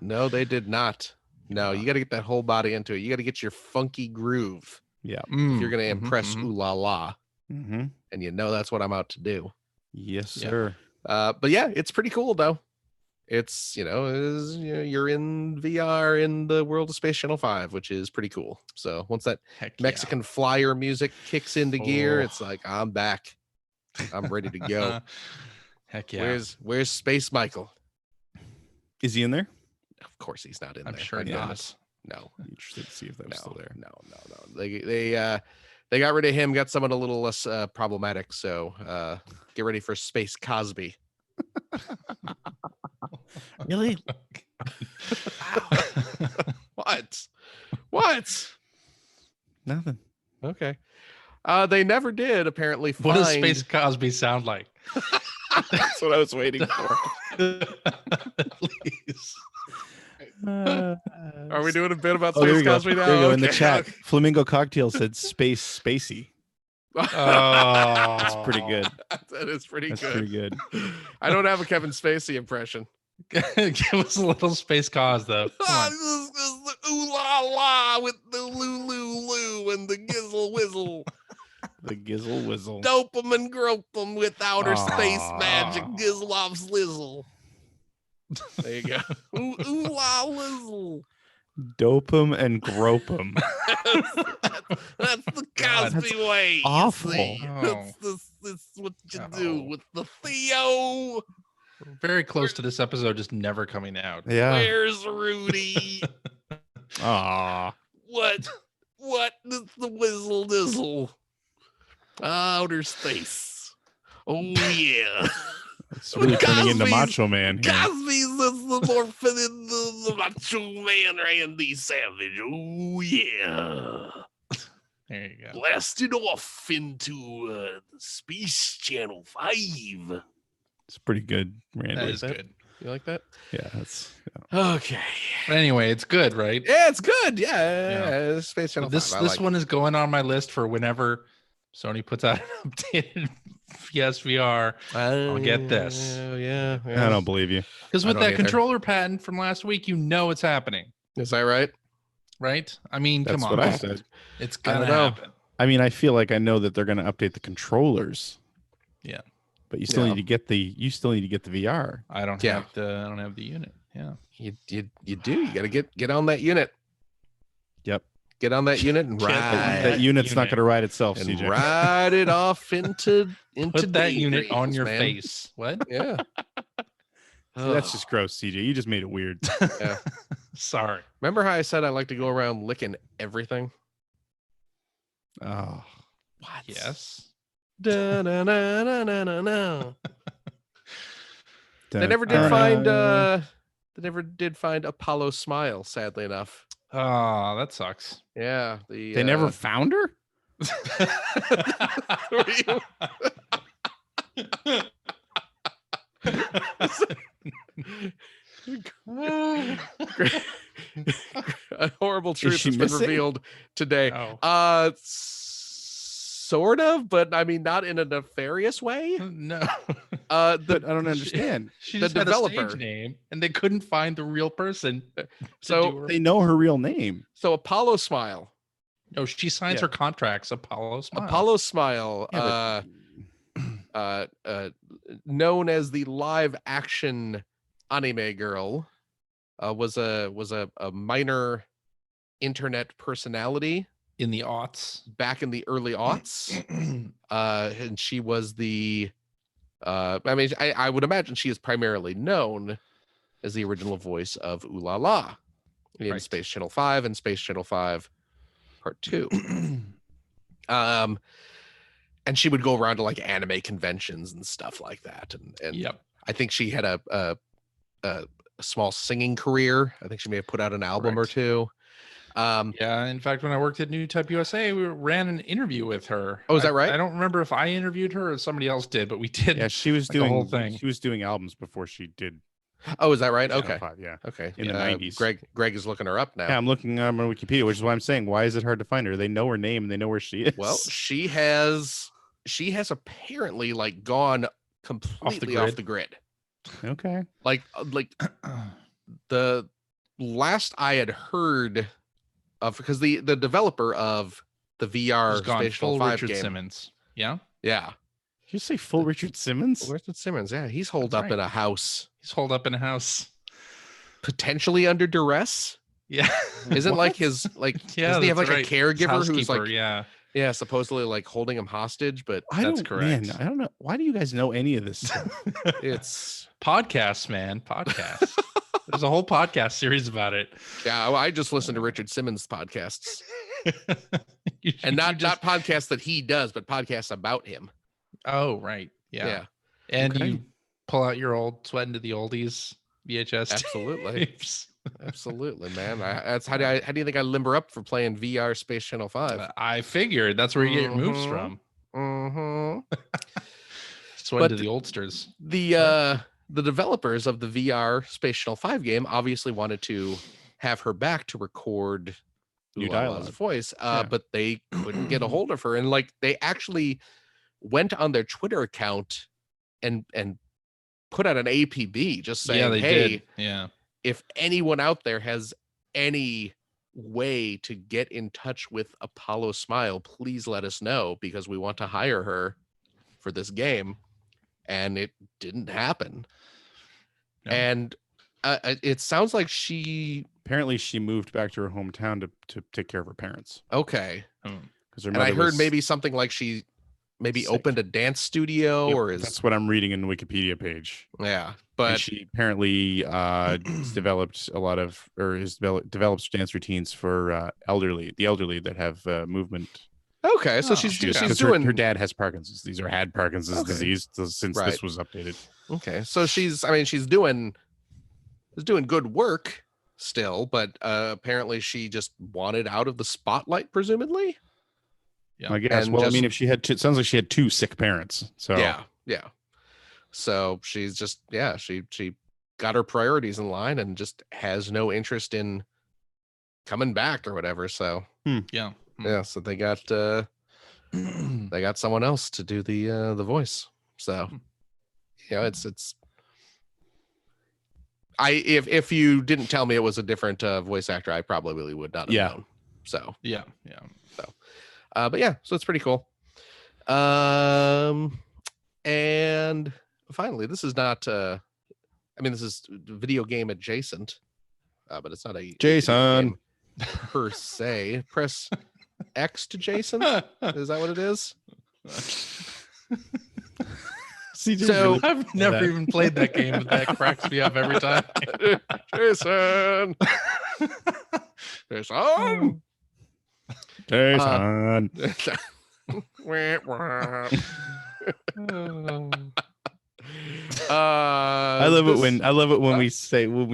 No, they did not. No, you got to get that whole body into it. You got to get your funky groove Yeah. if you're going to Mhm, impress mhm. Ooh La La, Mm-hmm. and you know that's what I'm out to do. Yes, Yeah. sir. But yeah, it's pretty cool though. It's you're in VR in the world of Space Channel 5, which is pretty cool. So once that Heck yeah. Mexican flyer music kicks into gear, Oh. it's like I'm back. I'm ready to go. Heck yeah. Where's Space Michael? Is he in there? Of course he's not in I'm there. sure My not. goodness. No. Interested to see if that was still there. No. They got rid of him, got someone a little less problematic. So get ready for Space Cosby. Really? What? Nothing. Okay. They never did apparently What find does Space Cosby sound like? That's what I was waiting for. Please. Are we doing a bit about Oh, there Space you go. Cosby now? There you go in the Okay, chat. okay. Flamingo Cocktail said Space Spacey. Oh, That's pretty good. That is pretty That's good. pretty good. I don't have a Kevin Spacey impression. Give us a little Space Cause, though. Come on. This is the ooh la la with the loo and the gizzle whizzle. The Gizzle Whizzle. Dope 'em and grope 'em with outer space Aw. magic. Gizzle off slizzle. There you go. Ooh la lizzle. Dope 'em and grope 'em. That's the God, Cosby way. you awful. see. Oh. That's what you Oh. do with the Theo. Very close to this episode just never coming out. Yeah. Where's Rudy? Aw. What is the whizzle dizzle? Outer space. Oh yeah. It's really turning into Cosby's- Macho Man here. Cosby's is the morphin in the Macho Man Randy Savage. Oh yeah. There you go. Blasted off into the Space Channel 5. It's pretty good, Randy. That is that? good. You like that? Yeah, that's Okay. But anyway, it's good, right? Yeah, it's good. Yeah. Space Channel This 5. I this like one is going on my list for whenever Sony puts out an updated PSVR. I'll get this. Yeah. I don't believe you. Because I with don't that either. controller patent from last week, you know it's happening. Is that right? right? I mean, That's come what on. I said. It's I don't gonna know. happen. I mean, I feel like I know that they're going to update the controllers. Yeah. But you still Yeah. need to get the VR. I don't Yeah. have the unit. Yeah. You do. You got to get on that unit. Yep. Get on that unit and Get on ride. That unit's not unit. going to ride itself, And CJ. ride it off into Put that unit on daydreams, your man. face. What? Yeah. See, that's just gross, CJ. You just made it weird. Yeah. Sorry. Remember how I said I like to go around licking everything? Oh. What? Yes. Da-na-na-na-na-na. They never did find Apollo Smile, sadly enough. Oh, that sucks. Yeah. They never found her? A horrible truth she has been missing? revealed today. Oh. Sort of, but I mean not in a nefarious way. No. But I don't understand. She The just had a developer. stage name, and they couldn't find the real person. So They know her real name. So Apollo Smile. No, she signs Yeah. her contracts. Apollo Smile. Apollo Smile, Yeah, known as the live action anime girl, was a minor internet personality in the aughts. back in the early aughts. And she was the I mean, I would imagine she is primarily known as the original voice of Ooh La La in Right. Space Channel 5 and Space Channel 5 Part 2. And she would go around to like anime conventions and stuff like that. And Yep. I think she had a small singing career. I think she may have put out an album or Correct. two. Yeah. In fact, when I worked at New Type USA, we ran an interview with her. Oh, is that right? I don't remember if I interviewed her or somebody else did, but we did. Yeah, she was Like the doing whole thing. She was doing albums before she did. Oh, is that right? Channel Okay. 5, yeah. Okay. In the 90s. Greg is looking her up now. Yeah, I'm looking on Wikipedia, which is why I'm saying, why is it hard to find her? They know her name and they know where she is. Well, she has apparently like gone completely off the grid. Okay. Like the last I had heard of, because the developer of the VR She's gone Space full Channel 5 Richard game. Simmons. Yeah. Yeah. Did you say full Richard Simmons? Richard Simmons. Yeah. He's holed That's up right. in a house, He's holed up in a house. potentially under duress. Yeah. Isn't like What? his like Yeah, doesn't he have like that's right. a caregiver who's Housekeeper, like yeah. supposedly like holding him hostage, but That's correct. Man, I don't know. Why do you guys know any of this stuff? it's Podcasts, man. Podcasts. There's a whole podcast series about it. yeah, I just listened to Richard Simmons podcasts. You- And you not just- podcasts that he does, but podcasts about him. Oh, right. Yeah. Yeah, And Okay. you pull out your old Sweating to the Oldies VHS absolutely. tapes. Absolutely, man. That's how do you think I limber up for playing VR Space Channel 5? I figured that's where you get your moves Mhm. from. Mm-hmm. Sweating to But the oldsters. The developers of the VR Space Channel 5 game obviously wanted to have her back to record New Ooh La La's dialogue. voice, Yeah. but they couldn't get a hold of her, and like they actually went on their Twitter account and put out an APB just saying, Yeah, they hey, did. Yeah. if anyone out there has any way to get in touch with Apollo Smile, please let us know because we want to hire her for this game. And it didn't happen. No. And it sounds like she Apparently, she moved back to her hometown to take care of her parents. okay. Because her And I mother heard was maybe something like she maybe sick. opened a dance studio Yep, or is that's what I'm reading in the Wikipedia page. yeah. And But she apparently has developed a lot of, or has developed dance routines for the elderly that have movement. okay, so Oh, she's okay. she's Because doing her dad has Parkinson's. These are had Parkinson's Okay. disease since Right. this was updated. okay. So she's doing good work still, but apparently she just wanted out of the spotlight, presumably. Yeah. I guess. And Well, I just- mean, if she had two, it sounds like she had two sick parents. So Yeah. So she's just she got her priorities in line and just has no interest in coming back or whatever. So Yeah. yeah, so they got someone else to do the voice. So you know, it's if you didn't tell me it was a different voice actor, I probably would not have known. So yeah. but yeah, so it's pretty cool. And finally, this is not. I mean, this is video game adjacent, but it's not a Jason per se. Press X to Jason. Is that what it is? So I've never even played that game, but that cracks me up every time. Jason. Jason. Jason. I love it when we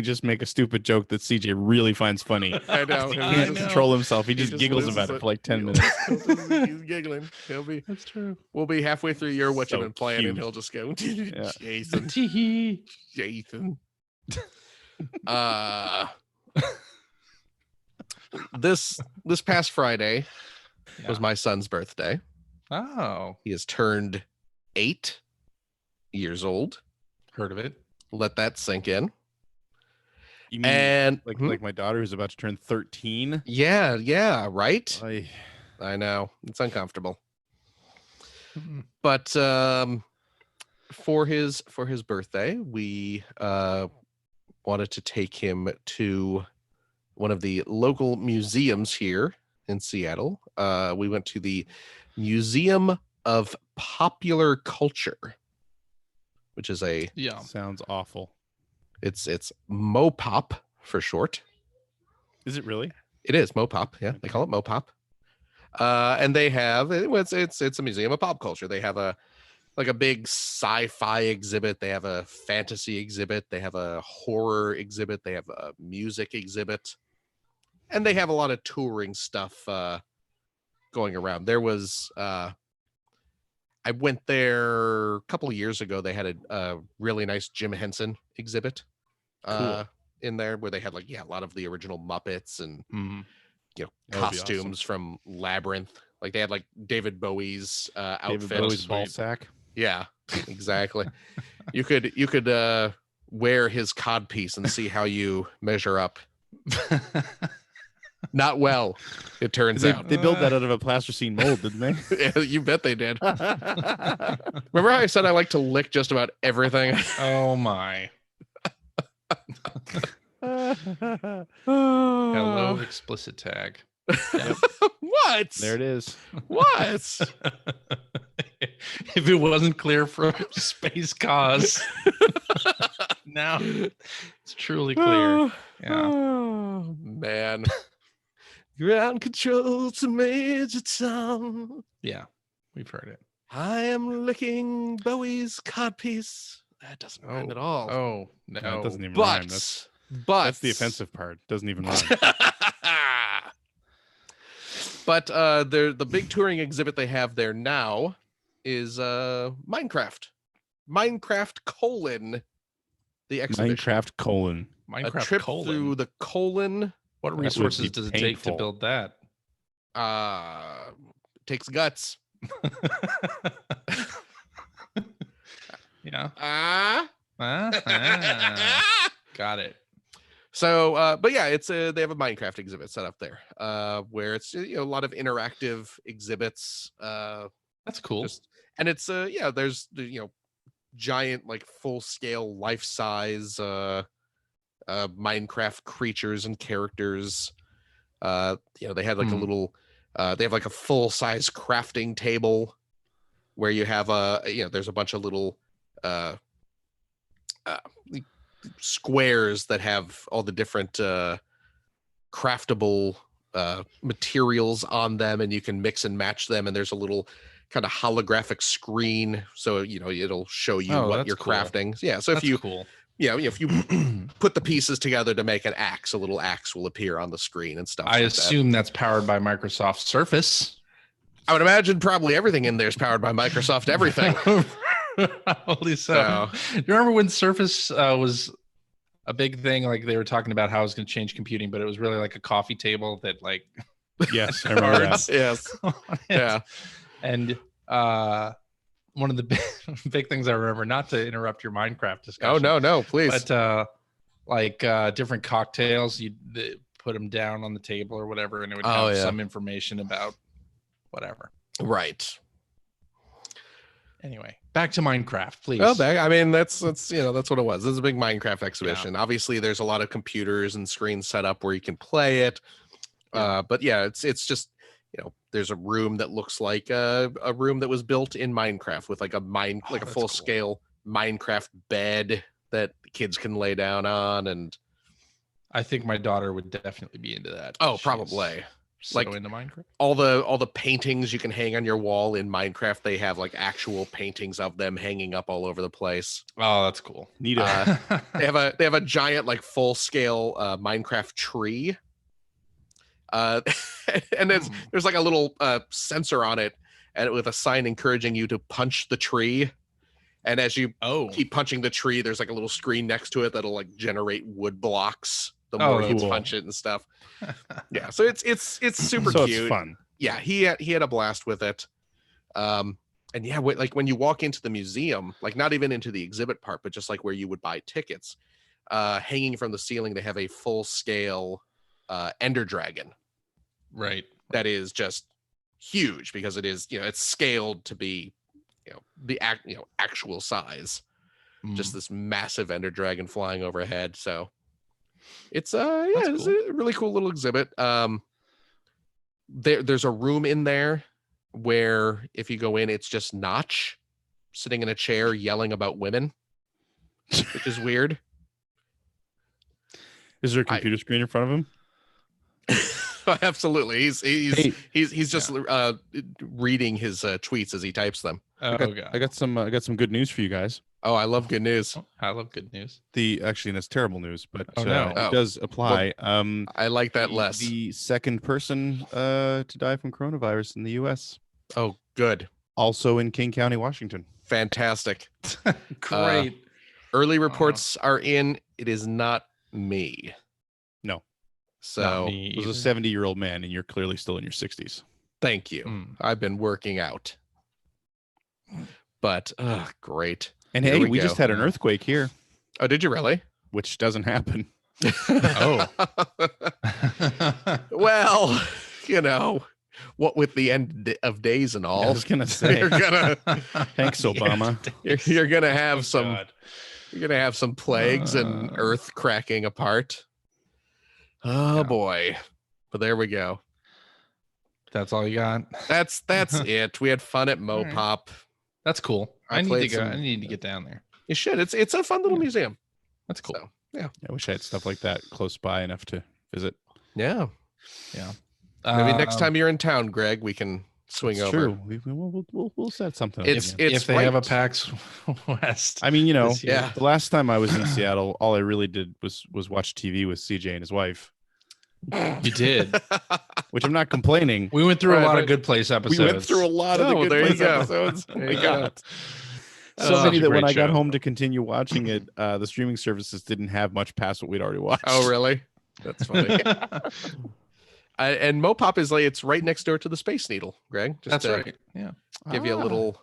just make a stupid joke that CJ really finds funny. I know. He can't control himself. He just giggles about it for like 10 minutes. He's giggling. That's true. We'll be halfway through your what So you've been playing, cute. and he'll just go, Yeah. Jason. Jason. This past Friday was my son's birthday. Oh, He has turned 8 years old. heard of it. Let that sink in. You mean And like my daughter who's about to turn 13? yeah, right. I I know it's uncomfortable, Mhm. but for his birthday, we wanted to take him to one of the local museums here in Seattle. We went to the Museum of Popular Culture, which is Yeah. sounds awful. it's MOPOP for short. Is it really? It is MOPOP. Yeah, they call it MOPOP. And they have it's a museum of pop culture. They have a big sci-fi exhibit. They have a fantasy exhibit. They have a horror exhibit. They have a music exhibit, and they have a lot of touring stuff going around. There was I went there a couple of years ago. They had a really nice Jim Henson exhibit in there where they had a lot of the original Muppets and Mhm. That would be costumes from Labyrinth. Like they had David Bowie's outfit. David Bowie's Sweet. ball sack. Yeah, exactly. you could wear his codpiece and see how you measure up. Not well, it turns out. They built that out of a plasticine mold, didn't they? Yeah, you bet they did. Remember how I said I like to lick just about everything? Oh my. Oh. Hello, explicit tag. What? There it is. What? If it wasn't clear from Space Cause, now it's truly clear. Yeah. Oh, man. Ground control to Major Tom. Yeah. We've heard it. I am licking Bowie's codpiece. That doesn't rhyme at all. Oh, no. No, it doesn't even but rhyme. That's the offensive part. Doesn't even rhyme. But the big touring exhibit they have there now is Minecraft. Minecraft : the exhibition. Minecraft : Minecraft a trip colon. through the colon What would resources be does it take to painful. build that? Takes guts. Yeah. Ah. Got it. So, but yeah, it's they have a Minecraft exhibit set up there, where it's a lot of interactive exhibits. That's cool. And it's there's giant full scale life size Minecraft creatures and characters. They had a little, they have a full size crafting table where you have there's a bunch of little squares that have all the different craftable materials on them, and you can mix and match them, and there's a little kind of holographic screen, so it'll show you what that's you're cool. crafting. Yeah, so That's cool. if you put the pieces together to make an axe, a little axe will appear on the scron and stuff. I like assume that's powered by Microsoft Surface. I would imagine probably everything in there is powered by Microsoft everything. Holy so. You remember when Surface was a big thing? They were talking about how it was going to change computing, but it was really like a coffee table that Yes, I remember that. cards Yes. on it. Yeah. And one of the big things I remember, not to interrupt your Minecraft discussion. Oh no, please. But like different cocktails. You put them down on the table or whatever, and it would have some information about whatever. Right. Anyway, back to Minecraft, please. Well, I mean, that's what it was. This is a big Minecraft exhibition. Yeah. Obviously, there's a lot of computers and screens set up where you can play it. Yeah. But yeah, it's just, there's a room that looks like a room that was built in Minecraft with like a full scale Minecraft bed that kids can lay down on. And I think my daughter would definitely be into that. Oh, probably. So like into Minecraft. All the paintings you can hang on your wall in Minecraft, they have like actual paintings of them hanging up all over the place. Oh, that's cool. Neat. They have a giant like full scale Minecraft tree. And there's like a little sensor on it, and with a sign encouraging you to punch the tree. And as you keep punching the tree, there's like a little screen next to it that'll like generate wood blocks the more you punch it and stuff. Yeah, so it's super cute. It's fun. Yeah, he had a blast with it. And yeah, like when you walk into the museum, like not even into the exhibit part, but just like where you would buy tickets, hanging from the ceiling, they have a full scale Ender Dragon. Right. That is just huge because it is, it's scaled to be, the actual size. Just this massive Ender Dragon flying overhead. So it's it's a really cool little exhibit. There's a room in there where if you go in, it's just Notch sitting in a chair yelling about women, which is weird. Is there a computer screen in front of him? Absolutely. He's just reading his tweets as he types them. I got some good news for you guys. Oh, I love good news. I love good news. Actually, that's terrible news, but it Oh. does apply. I like that less. The second person to die from coronavirus in the U.S. Oh, good. Also in King County, Washington. Fantastic. Great. Early reports are in. It is not me. No. So it was a 70-year-old man, and you're clearly still in your 60s. Thank you. I've been working out. But great. And hey, we just had an earthquake here. Oh, did you really? Which doesn't happen. Oh. Well, what with the end of days and all. I was gonna say. Thanks, Obama. You're gonna have some. You're gonna have some plagues and Earth cracking apart. Oh boy, but there we go. That's all you got. That's it. We had fun at MOPOP. Right. That's cool. I need to go. I need to get down there. You should. It's a fun little museum. That's cool. So, yeah. I wish I had stuff like that close by enough to visit. Yeah. Yeah. Maybe next time you're in town, Greg, we can swing over. True. We'll set something up. If they have a PAX West. I mean, the last time I was in Seattle, all I really did was watch TV with CJ and his wife. You did. Which I'm not complaining. We went through a lot of Good Place episodes. We went through a lot of the Good Place episodes. There you go. So many that when I got home to continue watching it, the streaming services didn't have much past what we'd already watched. Oh, really? That's funny. And MOPOP is it's right next door to the Space Needle, Greg. That's right. Yeah. Give you a little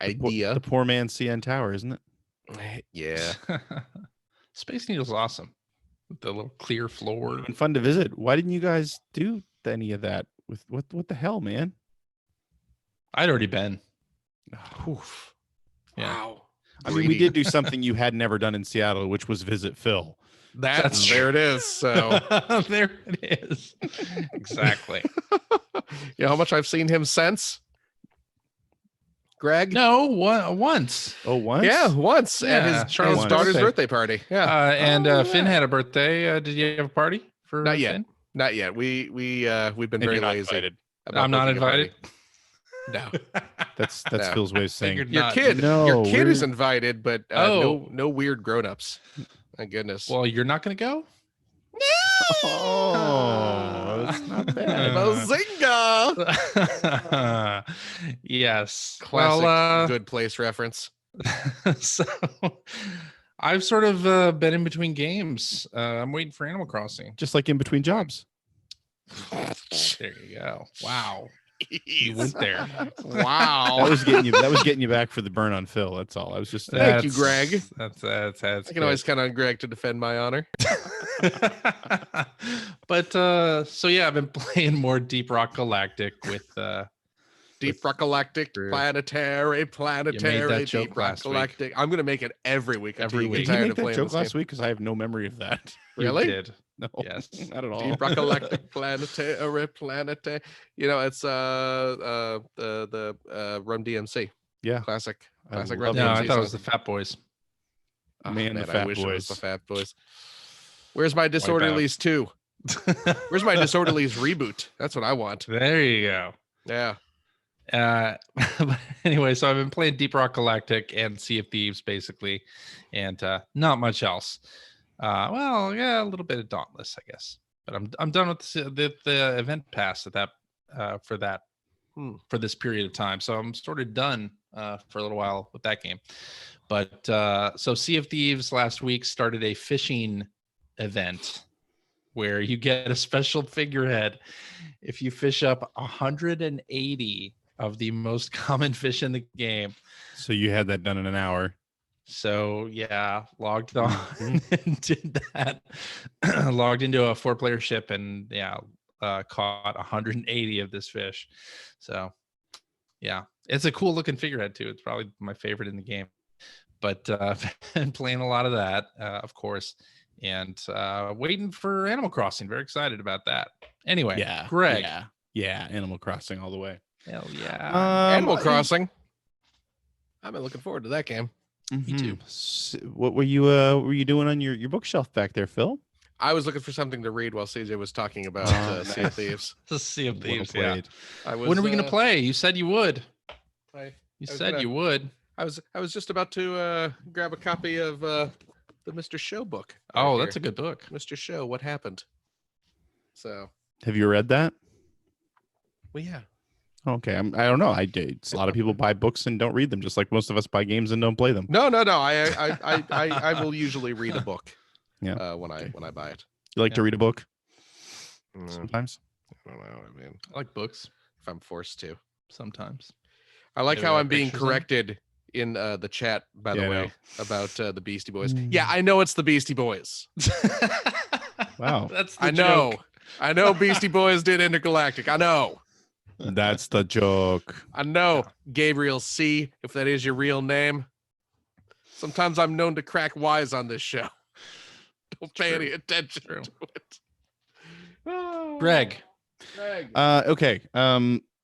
idea. The poor man's CN Tower, isn't it? Yeah. Space Needle's awesome. With the little clear floor. And fun to visit. Why didn't you guys do any of that? With what the hell, man? I'd already been. Oof. Yeah. Wow. I mean, we did do something you had never done in Seattle, which was visit Phil. That's there it is. So there it is. Exactly. You know how much I've seen him since? Greg? No, once. Oh, once? Yeah, once at his daughter's birthday party. Yeah. And Finn had a birthday. Did you have a party for Not yet. Finn? Not yet. We've been very lazy. I'm not invited. No. That's Phil's way of saying your kid is invited, but no weird grown-ups. My goodness. Well, you're not going to go? Oh, that's not bad. Bazinga! Yes. Classic Good Place reference. So I've sort of been in between games. I'm waiting for Animal Crossing. Just like in between jobs. There you go. Wow. You went there. Wow. That was getting you back for the burn on Phil. That's all. I was just Thank you, Greg. That's I can always count on Greg to defend my honor. But so yeah, I've been playing more Deep Rock Galactic with Deep Rock Galactic, planetary, You made that joke Deep Rock last week. Galactic. I'm gonna make it every week. Every Until you week. get Did you tired make of that playing joke this last game. week? Because I have no memory of that. Really? You did. No, Yes. not at all. Deep Rock Galactic, planetary. You know, it's the Run DMC. Yeah, Classic I Run love No, DMC. I thought it was song. the Fat Boys. Oh, Man, the I Fat wish it was the Boys. Fat Boys. Where's my Disorderlies 2? Where's my Disorderlies reboot? That's what I want. There you go. Yeah. But anyway, so I've been playing Deep Rock Galactic and Sea of Thieves basically, and not much else. Well, yeah, a little bit of Dauntless, I guess. But I'm done with the event pass at that for that for this period of time. So I'm sort of done for a little while with that game. But so Sea of Thieves last week started a fishing event where you get a special figurehead if you fish up 180 of the most common fish in the game. So you had that done in an hour. So yeah, logged on and did that. Logged into a 4-player ship and caught 180 of this fish. So yeah, it's a cool looking figurehead too. It's probably my favorite in the game. But been playing a lot of that, of course, and waiting for Animal Crossing. Very excited about that. Anyway, Yeah, Greg. Yeah, Animal Crossing all the way. Hell yeah. Animal Crossing. I've been looking forward to that game. Me too. What were you doing on your bookshelf back there, Phil? I was looking for something to read while CJ was talking about Sea of Thieves. The Sea of Thieves. Well Yeah. played. When are we gonna play? You said you would. I You was said gonna- you would. was just about to grab a copy of the Mr. Show book. Oh, that's a good book. Mr. Show. What happened? So, Have you read that? well, yeah. Okay, I don't know. I did. A lot of people buy books and don't read them, just like most of us buy games and don't play them. No. I will usually read a book. Yeah. When I buy it. You like to read a book Mm, sometimes? I don't know. I mean, I like books if I'm forced to. sometimes. I like Maybe how there are I'm being pictures in it? corrected in the chat, by Yeah, the I way, know. about the Beastie Boys. Mm. Yeah, I know it's the Beastie Boys. Wow. That's the I know. joke. I know Beastie Boys did Intergalactic. I know. That's the joke. I know. Gabriel C., if that is your real name. Sometimes I'm known to crack wise on this show. Don't pay any attention True. to it. Oh, Greg. Okay.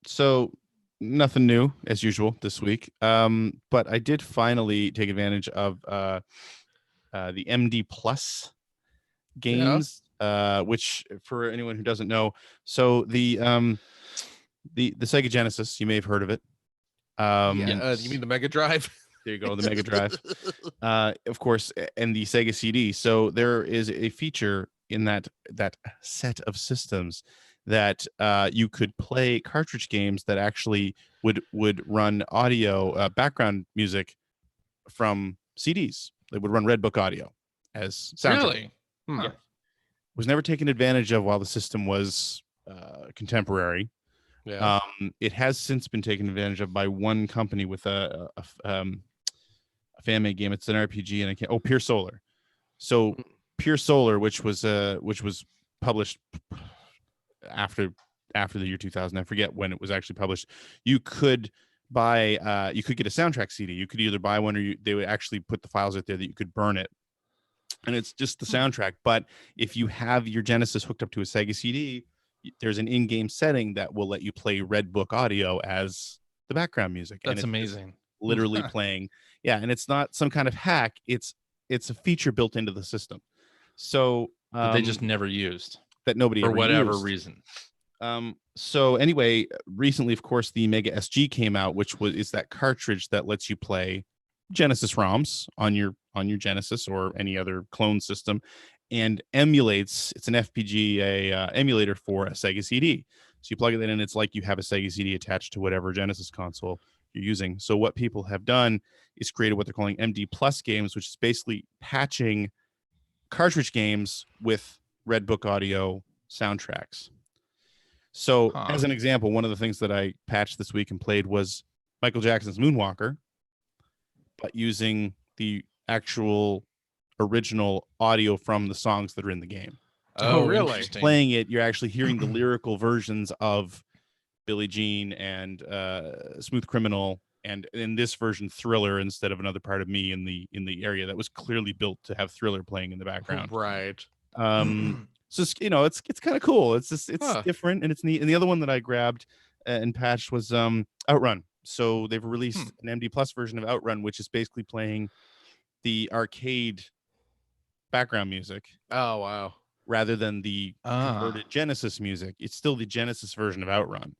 So nothing new as usual this week. But I did finally take advantage of the MD Plus games, which for anyone who doesn't know, so the Sega Genesis, you may have heard of it. You mean the Mega Drive? There you go, the Mega Drive. Of course, and the Sega CD. So there is a feature in that set of systems that you could play cartridge games that actually would run audio background music from CDs. They would run Redbook audio as soundtrack. Really? Hmm. Yeah. Was never taken advantage of while the system was contemporary. Yeah. It has since been taken advantage of by one company with a fan-made game. It's an RPG, and I can't. Oh, Pure Solar. So Pure Solar, which was published after the year 2000. I forget when it was actually published. You could buy. You could get a soundtrack CD. You could either buy one, or they would actually put the files out there that you could burn it. And it's just the soundtrack. But if you have your Genesis hooked up to a Sega CD, there's an in-game setting that will let you play Redbook audio as the background music. And That's it's amazing. literally playing. Yeah, and it's not some kind of hack. It's a feature built into the system. So That they just never used that nobody for ever whatever used. reason. So anyway, recently, of course, the Mega SG came out, which is that cartridge that lets you play Genesis ROMs on your Genesis or any other clone system, and emulates. It's an FPGA emulator for a Sega CD. So you plug it in, and it's like you have a Sega CD attached to whatever Genesis console you're using. So what people have done is created what they're calling MD Plus games, which is basically patching cartridge games with Redbook audio soundtracks. So Huh. as an example, one of the things that I patched this week and played was Michael Jackson's Moonwalker, but using the actual original audio from the songs that are in the game. Oh, really? Interesting. Playing it, you're actually hearing the lyrical versions of Billie Jean and Smooth Criminal, and in this version Thriller instead of Another Part of Me in the area that was clearly built to have Thriller playing in the background. Right. So it's kind of cool. It's just Huh. different and it's neat. And the other one that I grabbed and patched was Outrun. So they've released an MD Plus version of Outrun, which is basically playing the arcade background music. Oh, wow. Rather than the converted Genesis music. It's still the Genesis version of Outrun,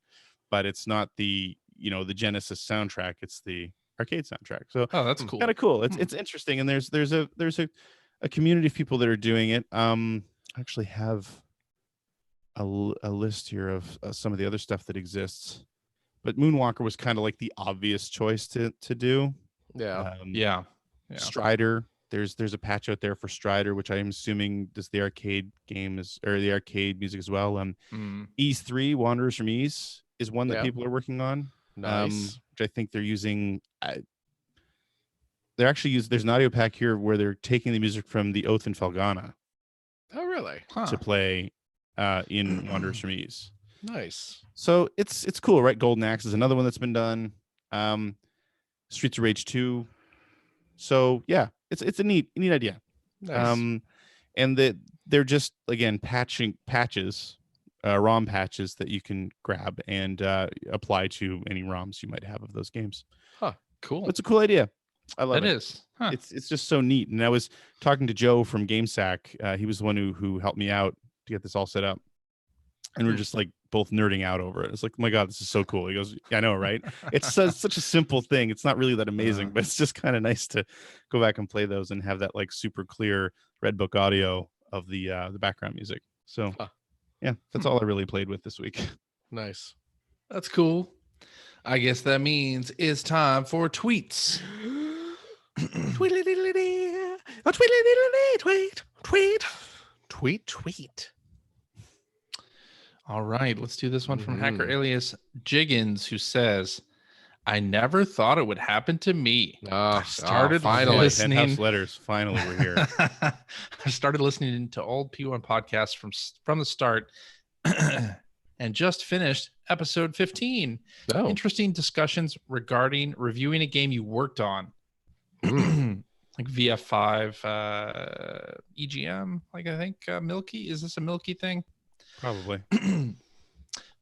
but it's not the the Genesis soundtrack. It's the arcade soundtrack. So that's cool. Kind of cool. It's interesting, and there's a community of people that are doing it. I actually have a list here of some of the other stuff that exists, but Moonwalker was kind of like the obvious choice to do. Yeah. Yeah. Strider. There's a patch out there for Strider, which I'm assuming does the arcade the arcade music as well. Ease 3, Wanderers from Ease, is one that people are working on. Nice. Which I think they're using. They're actually there's an audio pack here where they're taking the music from the Oath and Felghana Oh, really? to play in Wanderers from Ease. Nice. So it's cool, right? Golden Axe is another one that's been done. Streets of Rage 2. So yeah, it's a neat idea. Nice. And that they're just again patches, ROM patches that you can grab and apply to any ROMs you might have of those games. Huh. Cool. It's a cool idea. I love it. It is. Huh. It's just so neat. And I was talking to Joe from GameSack. He was the one who helped me out to get this all set up. And we're just like both nerding out over it. It's like, oh my God, this is so cool. He goes, yeah, I know, right? It's such a simple thing. It's not really that amazing, but it's just kind of nice to go back and play those and have that like super clear Redbook audio of the background music. So yeah, that's all I really played with this week. Nice. That's cool. I guess that means it's time for tweets. Tweet. All right, let's do this one from Hacker Alias Jiggins, who says, I never thought it would happen to me. I started finally. listening. Penthouse Letters. Finally, we're here. I started listening to old P1 podcasts from the start and just finished episode 15. Oh. Interesting discussions regarding reviewing a game you worked on. Like VF5, EGM, like I think Milky. Is this a Milky thing? Probably.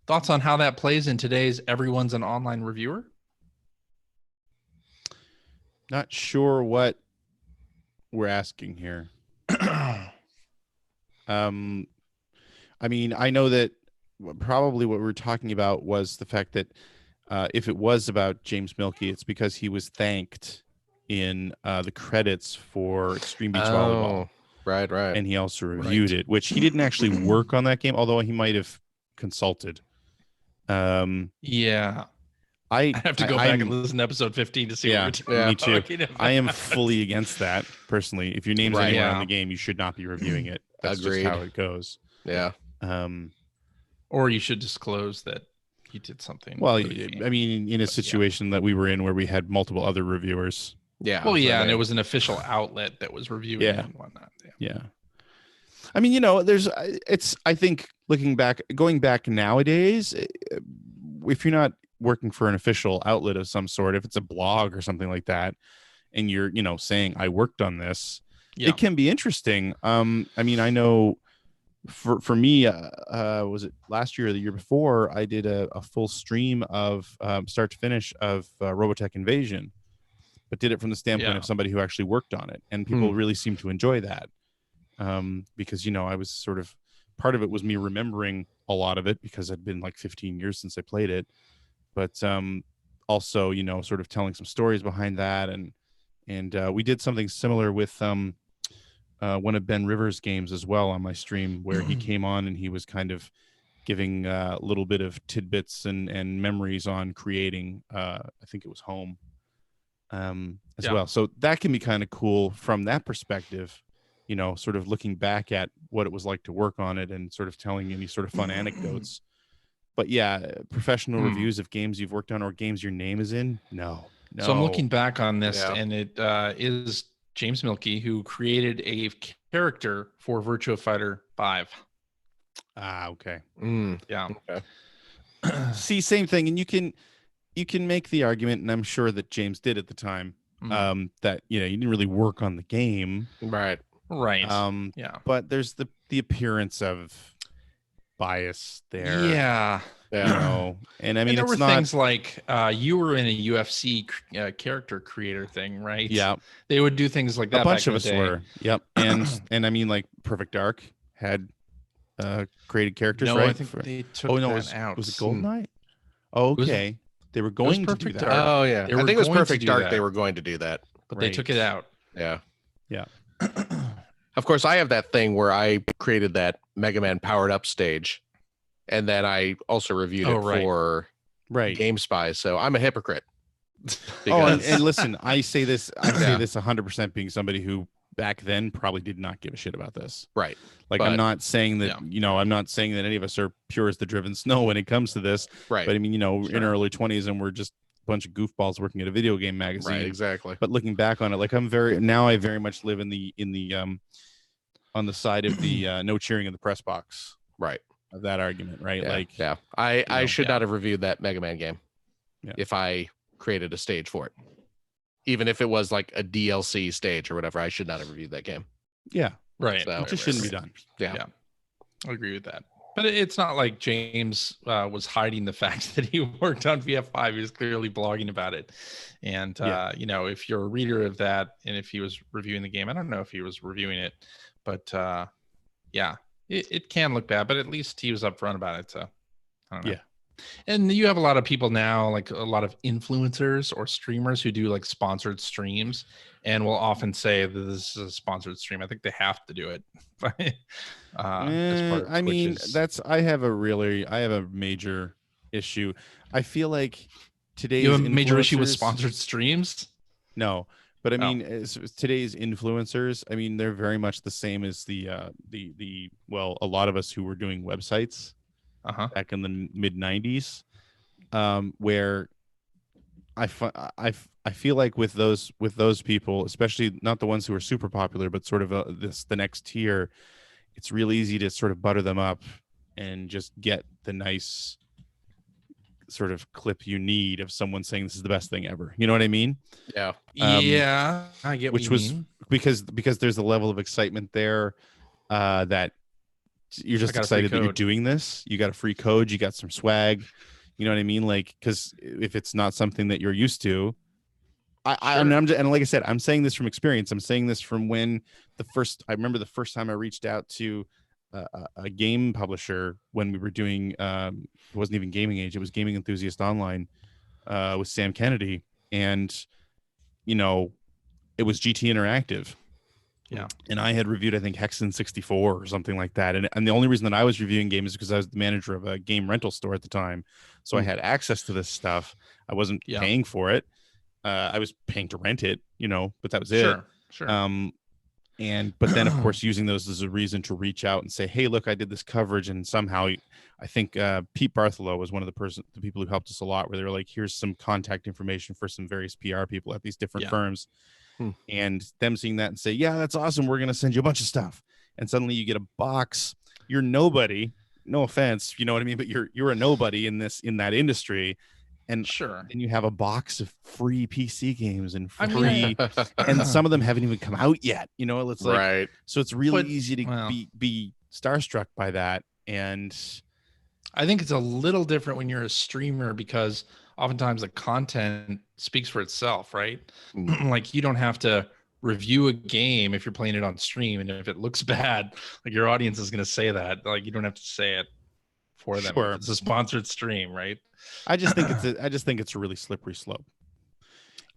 Thoughts on how that plays in today's everyone's an online reviewer? Not sure what we're asking here. I mean, I know that probably what we're talking about was the fact that if it was about James Milky, it's because he was thanked in the credits for Extreme Beach Volleyball. Right. And he also reviewed it, which he didn't actually work on that game, although he might have consulted. Yeah. I have to go back and listen to episode 15 to see what we're me too. talking about. I am fully against that personally. If your name's anywhere on the game, you should not be reviewing it. That's Agreed. just how it goes. Yeah. Or you should disclose that you did something. Well, I mean, in a situation that we were in where we had multiple other reviewers. Yeah. Well, yeah, and it was an official outlet that was reviewing it and whatnot. Yeah. I mean, I think going back nowadays, if you're not working for an official outlet of some sort, if it's a blog or something like that, and you're, saying I worked on this, it can be interesting. I mean, I know for me, was it last year or the year before, I did a full stream of start to finish of Robotech Invasion, but did it from the standpoint of somebody who actually worked on it, and people really seem to enjoy that. Because I was sort of part of it was me remembering a lot of it because it'd been like 15 years since I played it, but also sort of telling some stories behind that, and we did something similar with one of Ben Rivers' games as well on my stream, where he came on and he was kind of giving a little bit of tidbits and memories on creating I think it was Home as well. So that can be kind of cool from that perspective. Sort of looking back at what it was like to work on it and sort of telling any sort of fun anecdotes. but yeah, professional Hmm. reviews of games you've worked on or games your name is in. No. So I'm looking back on this, Yeah. and it is James Milkey who created a character for Virtua Fighter 5. Okay. Yeah. Okay. See, same thing. And you can make the argument, and I'm sure that James did at the time, that you didn't really work on the game. Right. Right. Yeah. But there's the appearance of bias there. Yeah. And I mean, there it's were not things like you were in a UFC character creator thing, right? Yeah. They would do things like that. A bunch back of in us the day. were. Yep. And I mean, like Perfect Dark had created characters, No, right? I think they took was that out. it GoldenEye? Oh, Was it- okay. They were going to do Perfect that. Dark. Oh yeah. They I were think it was going to Perfect do Dark. that. They were going to do that. But they took it out. Yeah. Yeah. Of course, I have that thing where I created that Mega Man powered up stage, and then I also reviewed it for GameSpy. So I'm a hypocrite. And listen, I say this 100% being somebody who back then probably did not give a shit about this. Right. Like, I'm not saying that, I'm not saying that any of us are pure as the driven snow when it comes to this. Right. But I mean, in our early 20s and we're just a bunch of goofballs working at a video game magazine. Right, exactly. But looking back on it, like I very much live in the on the side of the no cheering in the press box. Right. Of that argument, right? Yeah. I should not have reviewed that Mega Man game if I created a stage for it. Even if it was like a DLC stage or whatever, I should not have reviewed that game. Yeah. Right. So, it just shouldn't be done. Yeah. I agree with that. But it's not like James was hiding the fact that he worked on VF5. He was clearly blogging about it. And, if you're a reader of that, and if he was reviewing the game, I don't know if he was reviewing it, but it can look bad, but at least he was upfront about it. So I don't know. Yeah. And you have a lot of people now, like a lot of influencers or streamers who do like sponsored streams and will often say that this is a sponsored stream. I think they have to do it. I mean, I have a major issue. I feel like today's you have a major issue with sponsored streams? No, but I mean, today's influencers, I mean, they're very much the same as a lot of us who were doing websites back in the mid 90s, where I feel like with those people, especially not the ones who are super popular, but sort of the next tier, it's real easy to sort of butter them up and just get the nice sort of clip you need of someone saying this is the best thing ever. You know what I mean? Yeah. Yeah, I get what you mean. because there's a level of excitement there that you're just excited that you're doing this. You got a free code, you got some swag. You know what I mean? Like, because if it's not something that you're used to, and like I said, I'm saying this from experience. I'm saying this from when I remember the first time I reached out to a game publisher when we were doing, it wasn't even Gaming Age, it was Gaming Enthusiast Online with Sam Kennedy. And, it was GT Interactive. Yeah. And I had reviewed, I think, Hexen 64 or something like that. And the only reason that I was reviewing games is because I was the manager of a game rental store at the time. So I had access to this stuff. I wasn't paying for it. I was paying to rent it, but that was it. Sure. But then, of course, using those as a reason to reach out and say, hey, look, I did this coverage. And somehow I think Pete the was one of the people who helped us a lot, where they were like, here's some contact information for some various PR people at these different firms. And them seeing that and say, yeah, that's awesome. We're going to send you a bunch of stuff. And suddenly you get a box. You're nobody. No offense. You know what I mean? But you're a nobody in that industry. And and you have a box of free PC games and free, and some of them haven't even come out yet. It's like, so it's really easy to be starstruck by that. And I think it's a little different when you're a streamer, because oftentimes the content speaks for itself, right? Like, you don't have to review a game if you're playing it on stream, and if it looks bad, like, your audience is going to say that. Like, you don't have to say it for them. It's a sponsored stream, right? I just think it's a really slippery slope.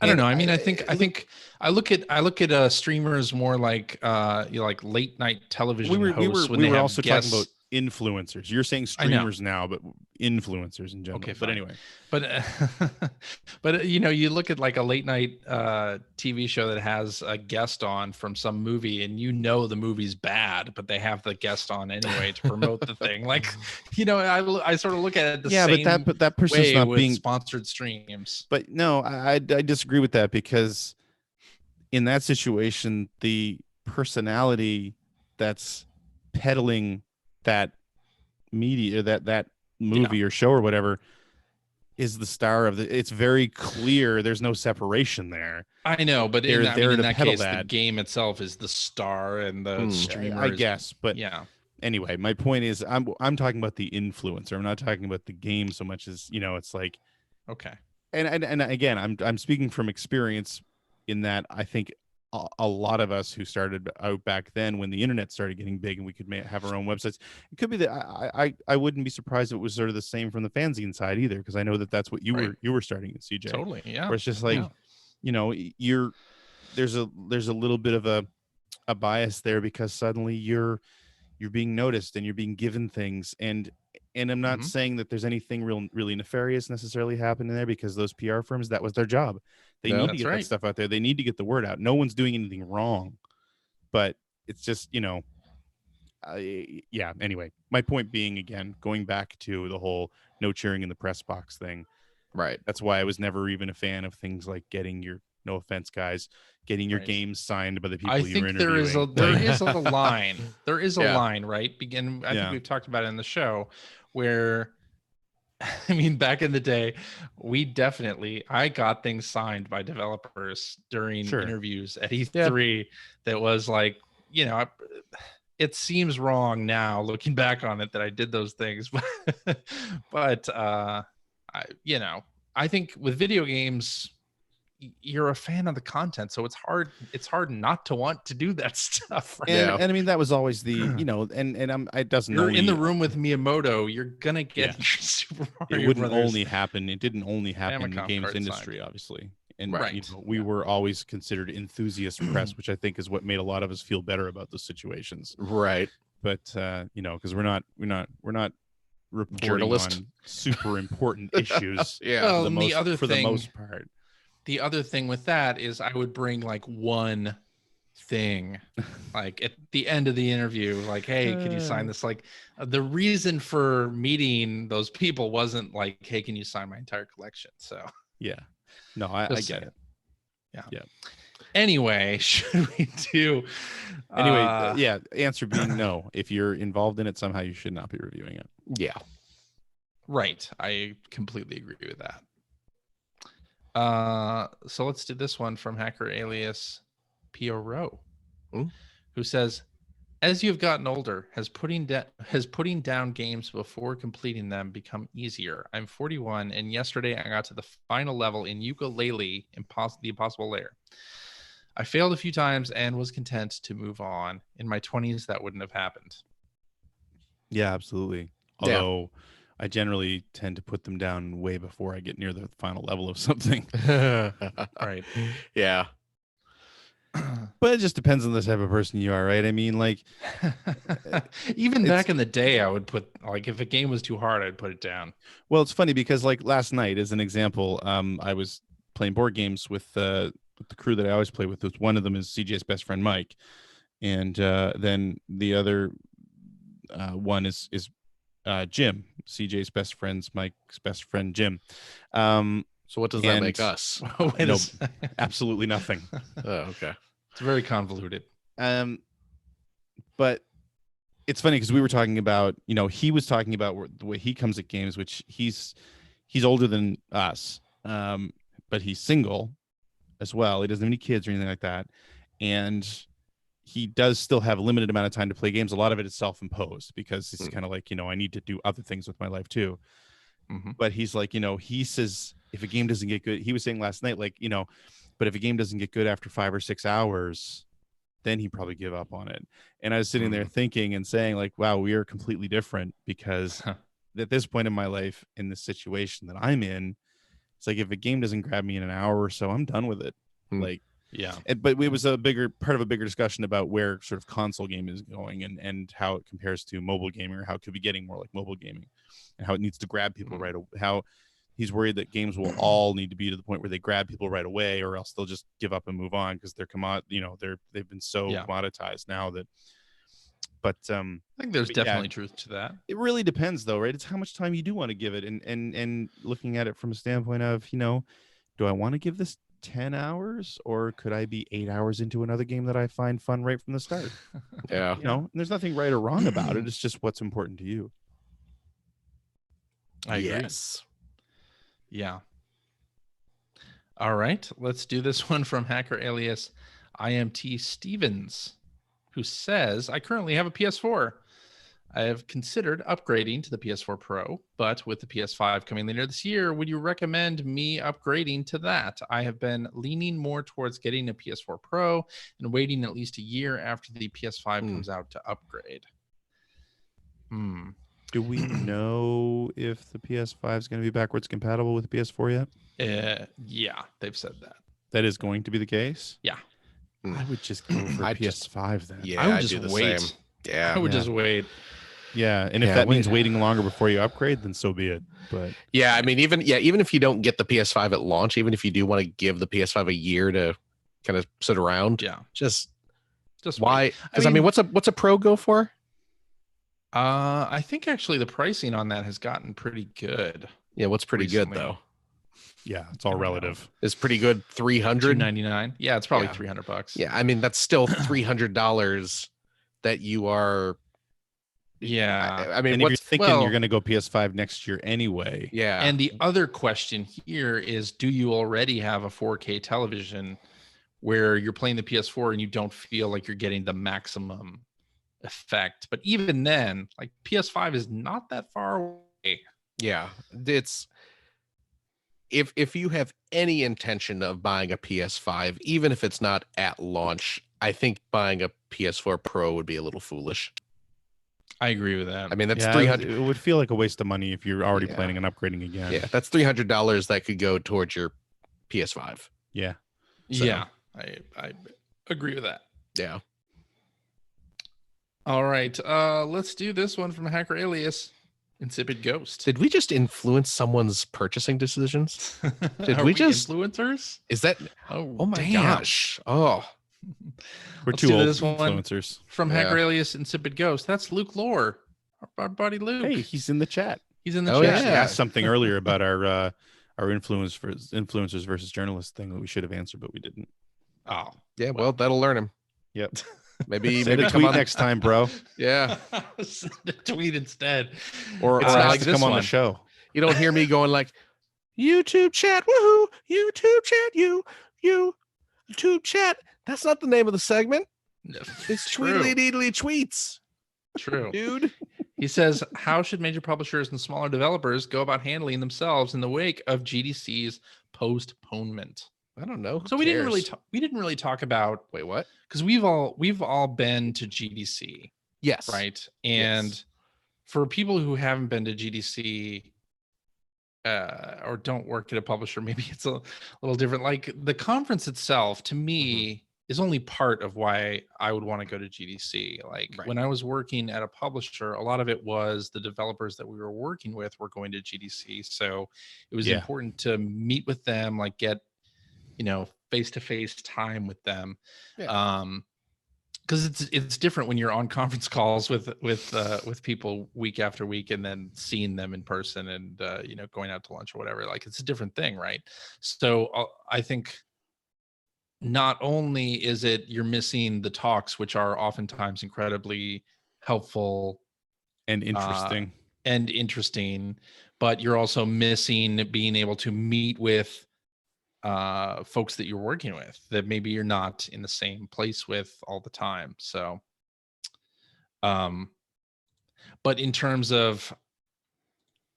I don't know. I mean, I look at streamers more like like late night television hosts. We were also talking about influencers. You're saying streamers now, but influencers in general. Okay, but fine. anyway, but you look at like a late night TV show that has a guest on from some movie, and the movie's bad, but they have the guest on anyway to promote the thing. Like, I sort of look at it the same but that person's way not with being sponsored streams. But no, I disagree with that, because in that situation, the personality that's peddling that media, that movie or show or whatever, is the star of it's very clear. There's no separation there. I know, but They're there in to that peddle case, that. the game itself is the star and the streamer. I guess, but yeah. Anyway, my point is, I'm talking about the influencer. I'm not talking about the game so much as, it's like, okay. And again, I'm speaking from experience in that I think a lot of us who started out back then when the internet started getting big and we could have our own websites, it could be that I wouldn't be surprised if it was sort of the same from the fanzine side either, because I know that's what you were starting at, CJ. Totally, yeah. Where it's just like, there's a little bit of a bias there, because suddenly you're being noticed and you're being given things, and I'm not saying that there's anything really nefarious necessarily happening there, because those PR firms, that was their job. They need to get that stuff out there. They need to get the word out. No one's doing anything wrong, but it's just, anyway, my point being, again, going back to the whole no cheering in the press box thing. Right. That's why I was never even a fan of things like getting your, no offense guys, getting your games signed by the people you're interviewing. There is a line. There is a line, right? I think we've talked about it in the show where, I mean, back in the day, I got things signed by developers during interviews at E3 that was like, it seems wrong now looking back on it that I did those things, but I think with video games, you're a fan of the content, so it's hard not to want to do that stuff, right? And I mean, that was always the it doesn't, you're in the room with Miyamoto, you're gonna get your Super Mario it Brothers. It didn't only happen in the games industry, obviously, and we were always considered enthusiast press, which I think is what made a lot of us feel better about the situations, right? But because we're not reporting journalist on super important issues. Well, the most part. The other thing with that is I would bring like one thing, like at the end of the interview, like, hey, could you sign this? Like, the reason for meeting those people wasn't like, hey, can you sign my entire collection? So no, I get it. Yeah. Anyway, should we do? Anyway, answer being no. If you're involved in it somehow, you should not be reviewing it. Yeah. Right. I completely agree with that. So let's do this one from Hacker Alias P.O. who says, as you've gotten older, has putting down games before completing them become easier? I'm 41, and yesterday I got to the final level in Yooka-Laylee, the Impossible Lair. I failed a few times and was content to move on. In my 20s, that wouldn't have happened. Yeah, absolutely. Although I generally tend to put them down way before I get near the final level of something. Right. Yeah. But it just depends on the type of person you are, right? I mean, like, even back in the day, I would put, like, if a game was too hard, I'd put it down. Well, it's funny because, like, last night, as an example, I was playing board games with the crew that I always play with. One of them is CJ's best friend, Mike. And then the other one is Jim, CJ's best friend's Mike's best friend, Jim. So what does that make us? No, absolutely nothing. Oh, okay. It's very convoluted. But it's funny because we were talking about, he was talking about the way he comes at games, which he's older than us, but he's single as well. He doesn't have any kids or anything like that. And he does still have a limited amount of time to play games. A lot of it is self-imposed because it's kind of like, I need to do other things with my life too. Mm-hmm. But he's like, he says, if a game doesn't get good, he was saying last night, like, but if a game doesn't get good after 5 or 6 hours, then he'd probably give up on it. And I was sitting there thinking and saying, like, wow, we are completely different, because at this point in my life, in this situation that I'm in, it's like, if a game doesn't grab me in an hour or so, I'm done with it. Like, Yeah. But it was a bigger part of a bigger discussion about where sort of console gaming is going and how it compares to mobile gaming, or how it could be getting more like mobile gaming, and how it needs to grab people right away. How he's worried that games will all need to be to the point where they grab people right away, or else they'll just give up and move on because they're they've been so commoditized now that. But I think there's definitely truth to that. It really depends, though, right? It's how much time you do want to give it, and looking at it from a standpoint of, do I want to give this 10 hours, or could I be 8 hours into another game that I find fun right from the start? Yeah. And there's nothing right or wrong about it. It's just what's important to you. I agree. Yes. Yeah. All right. Let's do this one from hacker alias IMT Stevens, who says, I currently have a PS4. I have considered upgrading to the PS4 Pro, but with the PS5 coming later this year, would you recommend me upgrading to that? I have been leaning more towards getting a PS4 Pro and waiting at least a year after the PS5 comes out to upgrade. Do we know if the PS5 is going to be backwards compatible with the PS4 yet? Yeah, they've said that. That is going to be the case? Yeah. I would just go for a PS5 then. Yeah, I would I'd just do the wait. same. Yeah. I would just wait. Yeah, and if that means waiting longer before you upgrade, then so be it. But yeah, I mean, even if you don't get the PS5 at launch, even if you do want to give the PS5 a year to kind of sit around, just why? Because I mean, what's a Pro go for? I think actually the pricing on that has gotten pretty good. Yeah, what's pretty good though? Yeah, it's all relative. It's pretty good. $399. Yeah, it's probably $300. Yeah, I mean that's still $300 that you are. Yeah, I mean, if you're thinking you're going to go PS5 next year anyway. Yeah. And the other question here is, do you already have a 4K television where you're playing the PS4 and you don't feel like you're getting the maximum effect? But even then, like PS5 is not that far away. Yeah, it's if you have any intention of buying a PS5, even if it's not at launch, I think buying a PS4 Pro would be a little foolish. I agree with that. I mean, that's $300. It would feel like a waste of money if you're already planning on upgrading again. Yeah, that's $300 that could go towards your PS5. Yeah. So. Yeah, I agree with that. Yeah. All right, let's do this one from Hacker Alias, Insipid Ghost. Did we just influence someone's purchasing decisions? Did Are we just influencers? Is that? Oh my gosh! Oh, we're too old influencers. From Hacker Alias, Insipid Ghost. That's Luke Lore, our buddy Luke. Hey, he's in the chat. He's in the chat. He asked something earlier about our influencers versus journalists thing that we should have answered, but we didn't. Oh, yeah. Well, that'll learn him. Yep. Maybe come tweet on next time, bro. Yeah. Send a tweet instead. Or like to come on the show. You don't hear me going like, YouTube chat, woohoo! YouTube chat, YouTube chat. That's not the name of the segment. No, it's Tweedly Deedly Tweets. True, dude. He says, how should major publishers and smaller developers go about handling themselves in the wake of GDC's postponement? I don't know. So we didn't really talk about. Wait, what? Because we've all been to GDC. Yes. Right. And for people who haven't been to GDC or don't work at a publisher, maybe it's a little different. Like the conference itself, to me, is only part of why I would want to go to GDC. Like when I was working at a publisher, a lot of it was the developers that we were working with were going to GDC. So it was important to meet with them, like get face-to-face time with them. Because it's different when you're on conference calls with people week after week and then seeing them in person and going out to lunch or whatever. Like it's a different thing, right? So I think not only is it you're missing the talks, which are oftentimes incredibly helpful and interesting, but you're also missing being able to meet with folks that you're working with that maybe you're not in the same place with all the time. So but in terms of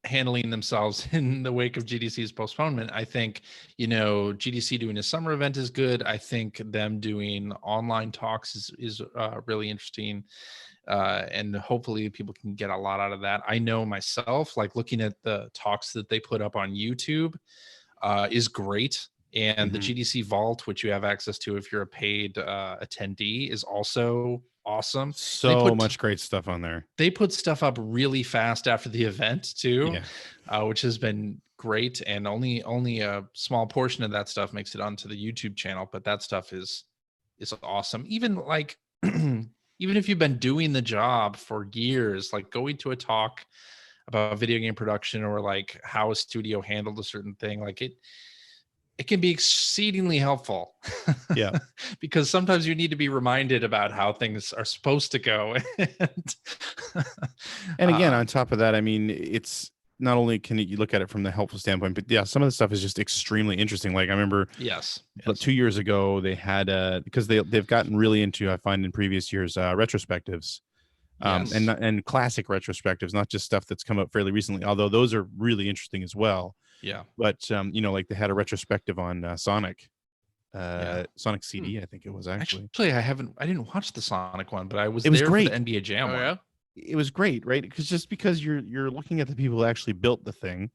handling themselves in the wake of GDC's postponement, I think GDC doing a summer event is good. I think them doing online talks is really interesting, and hopefully people can get a lot out of that. I know myself, like looking at the talks that they put up on YouTube is great. And the GDC Vault, which you have access to if you're a paid attendee, is also awesome. So much great stuff on there. They put stuff up really fast after the event too, Yeah. which has been great. And only a small portion of that stuff makes it onto the YouTube channel, but that stuff is awesome. Even like even if you've been doing the job for years, like going to a talk about video game production or like how a studio handled a certain thing, like it can be exceedingly helpful. Yeah. Because sometimes you need to be reminded about how things are supposed to go. And again, on top of that, I mean, it's not only can you look at it from the helpful standpoint, but yeah, some of the stuff is just extremely interesting. Like I remember yes. 2 years ago, they had because they've gotten really into, I find in previous years, retrospectives. And classic retrospectives, not just stuff that's come up fairly recently, although those are really interesting as well. Yeah. But like they had a retrospective on Sonic CD, I think it was actually. I didn't watch the Sonic one, but I was It was there great. for the NBA Jam one. Yeah? It was great, right? Because you're looking at the people who actually built the thing.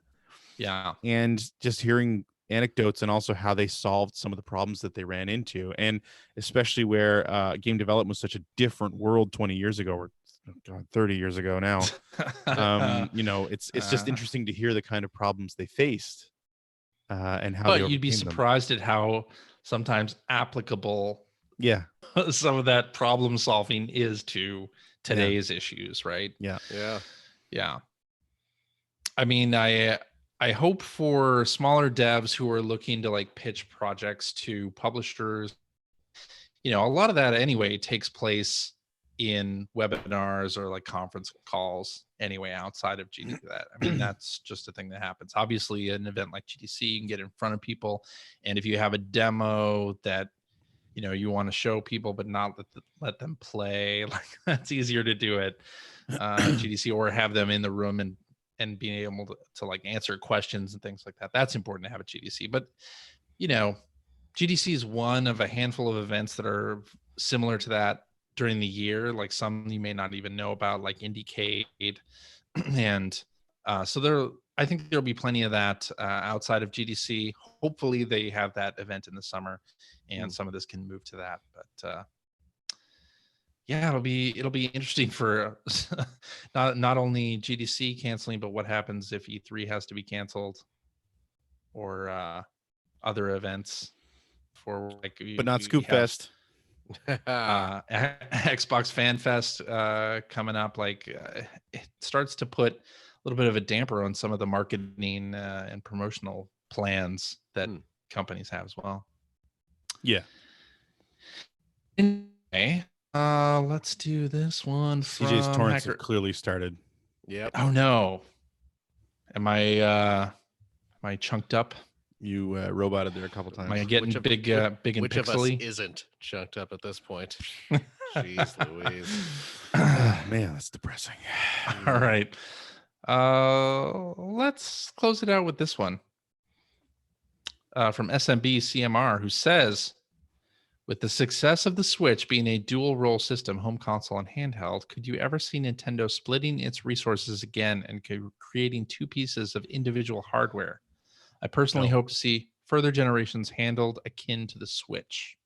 Yeah. And just hearing anecdotes and also how they solved some of the problems that they ran into, and especially where game development was such a different world 20 years ago, or 30 years ago now. It's just interesting to hear the kind of problems they faced and how. But you'd be surprised at how sometimes applicable some of that problem solving is to today's issues, right? Yeah. I mean, I hope for smaller devs who are looking to like pitch projects to publishers, a lot of that anyway takes place in webinars or like conference calls anyway, outside of GDC. I mean, that's just a thing that happens. Obviously, an event like GDC, you can get in front of people, and if you have a demo that you want to show people but not let them play, like that's easier to do at GDC, or have them in the room and being able to like answer questions and things like that. That's important to have at GDC. But GDC is one of a handful of events that are similar to that during the year, like some you may not even know about, like Indiecade. And so I think there'll be plenty of that outside of GDC. Hopefully they have that event in the summer and some of this can move to that. But it'll be interesting for not only GDC canceling, but what happens if E3 has to be canceled, or other events for like. But not Scoop Fest. Xbox Fan Fest coming up. Like it starts to put a little bit of a damper on some of the marketing and promotional plans that companies have as well. Yeah. Anyway, let's do this one. CJ's torrents have clearly started. Yep. Oh no. Am I chunked up? You roboted there a couple times. Am I getting big and which pixely? Of us isn't chunked up at this point? Jeez Louise. Man, that's depressing. All right. Let's close it out with this one. From SMB CMR, who says, with the success of the Switch being a dual role system, home console and handheld, could you ever see Nintendo splitting its resources again and creating two pieces of individual hardware? I personally hope to see further generations handled akin to the Switch.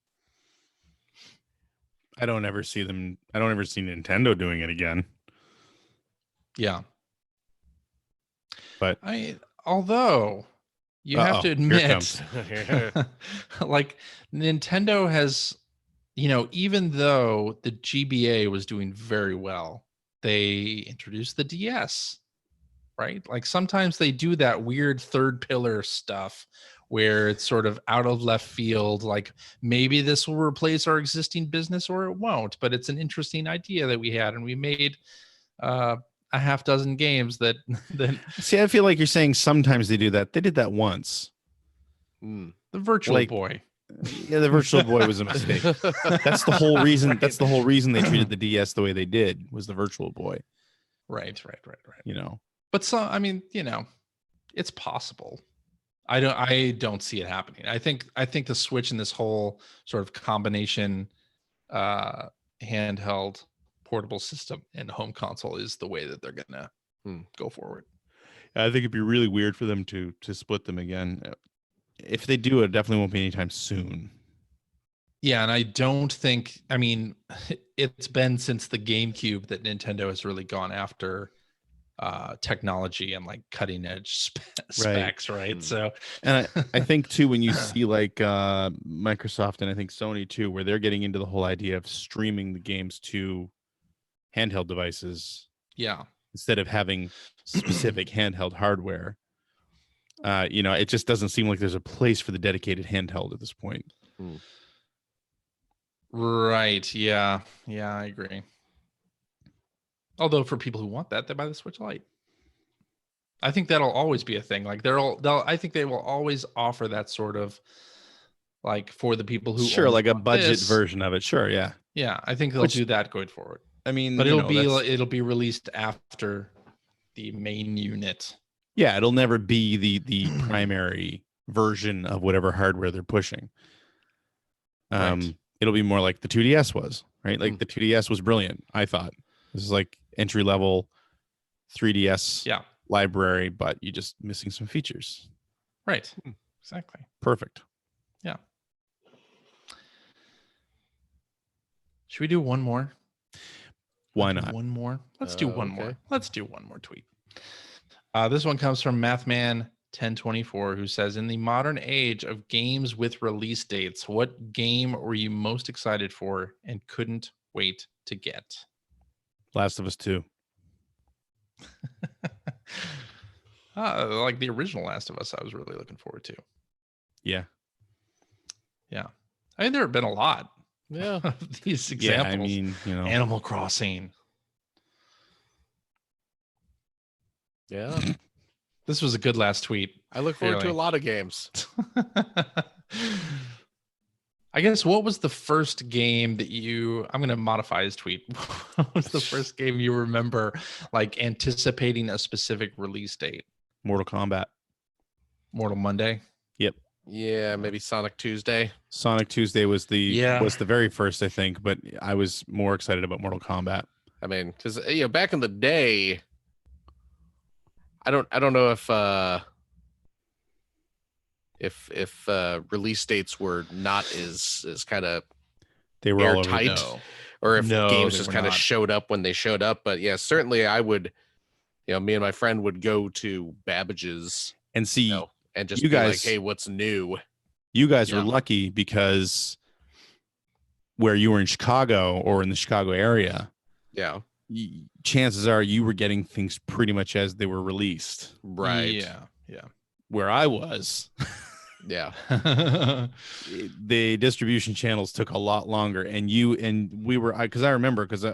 I don't ever see Nintendo doing it again. Yeah. But although you have to admit, like Nintendo has, even though the GBA was doing very well, they introduced the DS. Right? Like sometimes they do that weird third pillar stuff where it's sort of out of left field. Like maybe this will replace our existing business or it won't, but it's an interesting idea that we had. And we made a half dozen games that see, I feel like you're saying sometimes they do that. They did that once. The Virtual Boy. Yeah, the Virtual Boy was a mistake. That's the whole reason. Right. That's the whole reason they treated the DS the way they did, was the Virtual Boy. Right. But it's possible. I don't see it happening. I think the Switch and this whole sort of combination handheld portable system and home console is the way that they're gonna go forward. I think it'd be really weird for them to split them again. if they do, it definitely won't be anytime soon. Yeah, and I don't think, I mean, it's been since the GameCube that Nintendo has really gone after technology and like cutting edge specs, right? So, and I think too, when you see like Microsoft and I think Sony too, where they're getting into the whole idea of streaming the games to handheld devices, yeah, instead of having specific handheld hardware, it just doesn't seem like there's a place for the dedicated handheld at this point. Right. Yeah. Yeah, I agree. Although for people who want that, they buy the Switch Lite. I think that'll always be a thing. Like I think they will always offer that sort of like for the people who Sure, like a budget this, version of it. Sure, yeah. Yeah, I think they'll do that going forward. I mean, but it'll be released after the main unit. Yeah, it'll never be the primary version of whatever hardware they're pushing. Right. It'll be more like the 2DS was, right? Like the 2DS was brilliant, I thought. This is like entry level 3DS library, but you're just missing some features. Right. Exactly. Perfect. Yeah. Should we do one more? Why not? One more. Let's do one more. Let's do one more tweet. This one comes from Mathman1024, who says, in the modern age of games with release dates, what game were you most excited for and couldn't wait to get? Last of Us 2. Like the original Last of Us, I was really looking forward to. Yeah. Yeah. I mean, there have been a lot. Yeah. Of these examples. Yeah, I mean, Animal Crossing. Yeah. This was a good last tweet. I look forward to a lot of games. I guess, what was the first game that I'm going to modify his tweet. What was the first game you remember like anticipating a specific release date? Mortal Kombat. Mortal Monday? Yep. Yeah, maybe Sonic Tuesday. Sonic Tuesday was the very first, I think, but I was more excited about Mortal Kombat. I mean, because back in the day, I don't know if release dates were not as kind of they were all airtight, or if games just kind of showed up when they showed up. But yeah, certainly I would, me and my friend would go to Babbage's and see. And just you be guys, like, hey, what's new? You guys were lucky because where you were in Chicago or in the Chicago area, chances are you were getting things pretty much as they were released. Right. Yeah. Where I was, the distribution channels took a lot longer, and we were, because I remember, because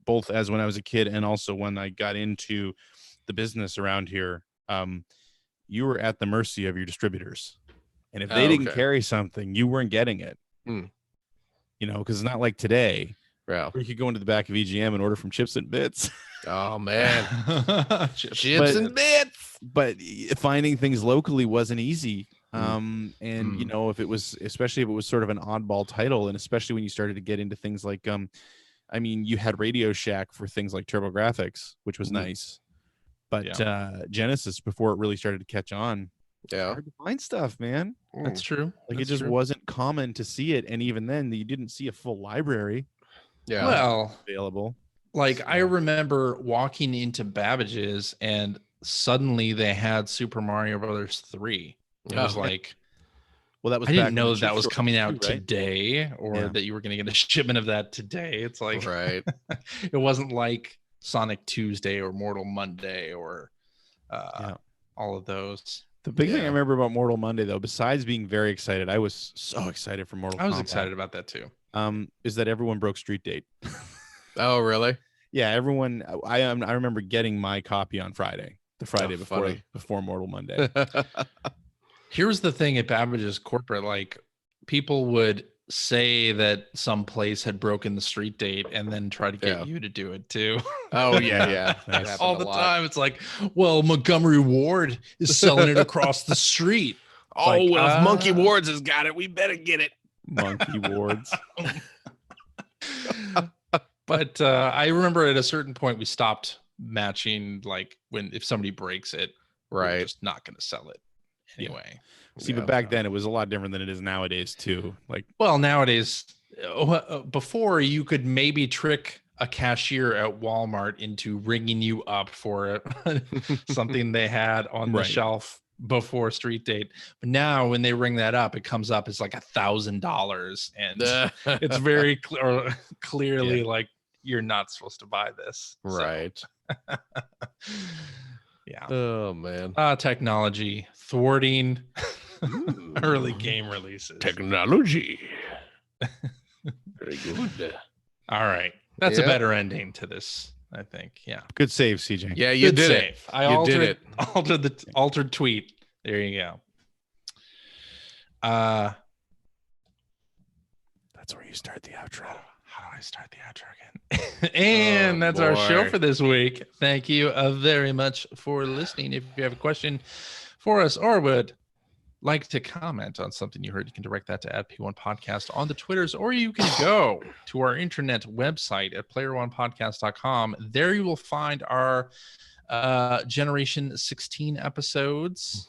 both as when I was a kid and also when I got into the business around here, you were at the mercy of your distributors, and if they didn't carry something, you weren't getting it. Because it's not like today, where you could go into the back of EGM and order from Chips and Bits. Oh man, Chips and Bits. But finding things locally wasn't easy. If it was, especially if it was sort of an oddball title, and especially when you started to get into things like, you had Radio Shack for things like TurboGrafx, which was nice. But Genesis, before it really started to catch on, hard to find stuff, man. That's true. It just wasn't common to see it, and even then, you didn't see a full library. Available. Like I remember walking into Babbage's, and suddenly they had Super Mario Brothers 3. It was like, well, that was. I didn't know that was coming out today, or that you were going to get a shipment of that today. It's like, right. It wasn't like Sonic Tuesday or Mortal Monday or all of those. The big thing I remember about Mortal Monday, though, besides being very excited, I was so excited for Mortal Kombat. I was excited about that too. Is that everyone broke Street Date? Oh, really? Yeah, everyone. I remember getting my copy on Friday, the Friday before Mortal Monday. Here's the thing at Babbage's corporate, like people would say that some place had broken the Street Date and then try to get you to do it too. Oh yeah. All the time. It's like, well, Montgomery Ward is selling it across the street. If Monkey Wards has got it, we better get it. Monkey Wards. But I remember at a certain point we stopped matching, like if somebody breaks it, we're just not going to sell it anyway. See, but back then it was a lot different than it is nowadays too. Like, well, nowadays, before you could maybe trick a cashier at Walmart into ringing you up for something they had on the Right. shelf before street date. But now when they ring that up, it comes up as like $1,000, and it's very clearly like you're not supposed to buy this. Right. So. Yeah. Oh man. Technology thwarting early game releases. Technology. Very good. All right. That's a better ending to this, I think. Yeah. good save, CJ. Yeah, you Good did save. it. I You altered did it. altered the altered tweet. There you go. That's where you start the outro. How do I start the outro again? And that's our show boy. for this week. Thank you very much for listening. If you have a question for us or would like to comment on something you heard, you can direct that to @P1Podcast on the Twitters, or you can go to our internet website at player1podcast.com. There you will find our Generation 16 episodes,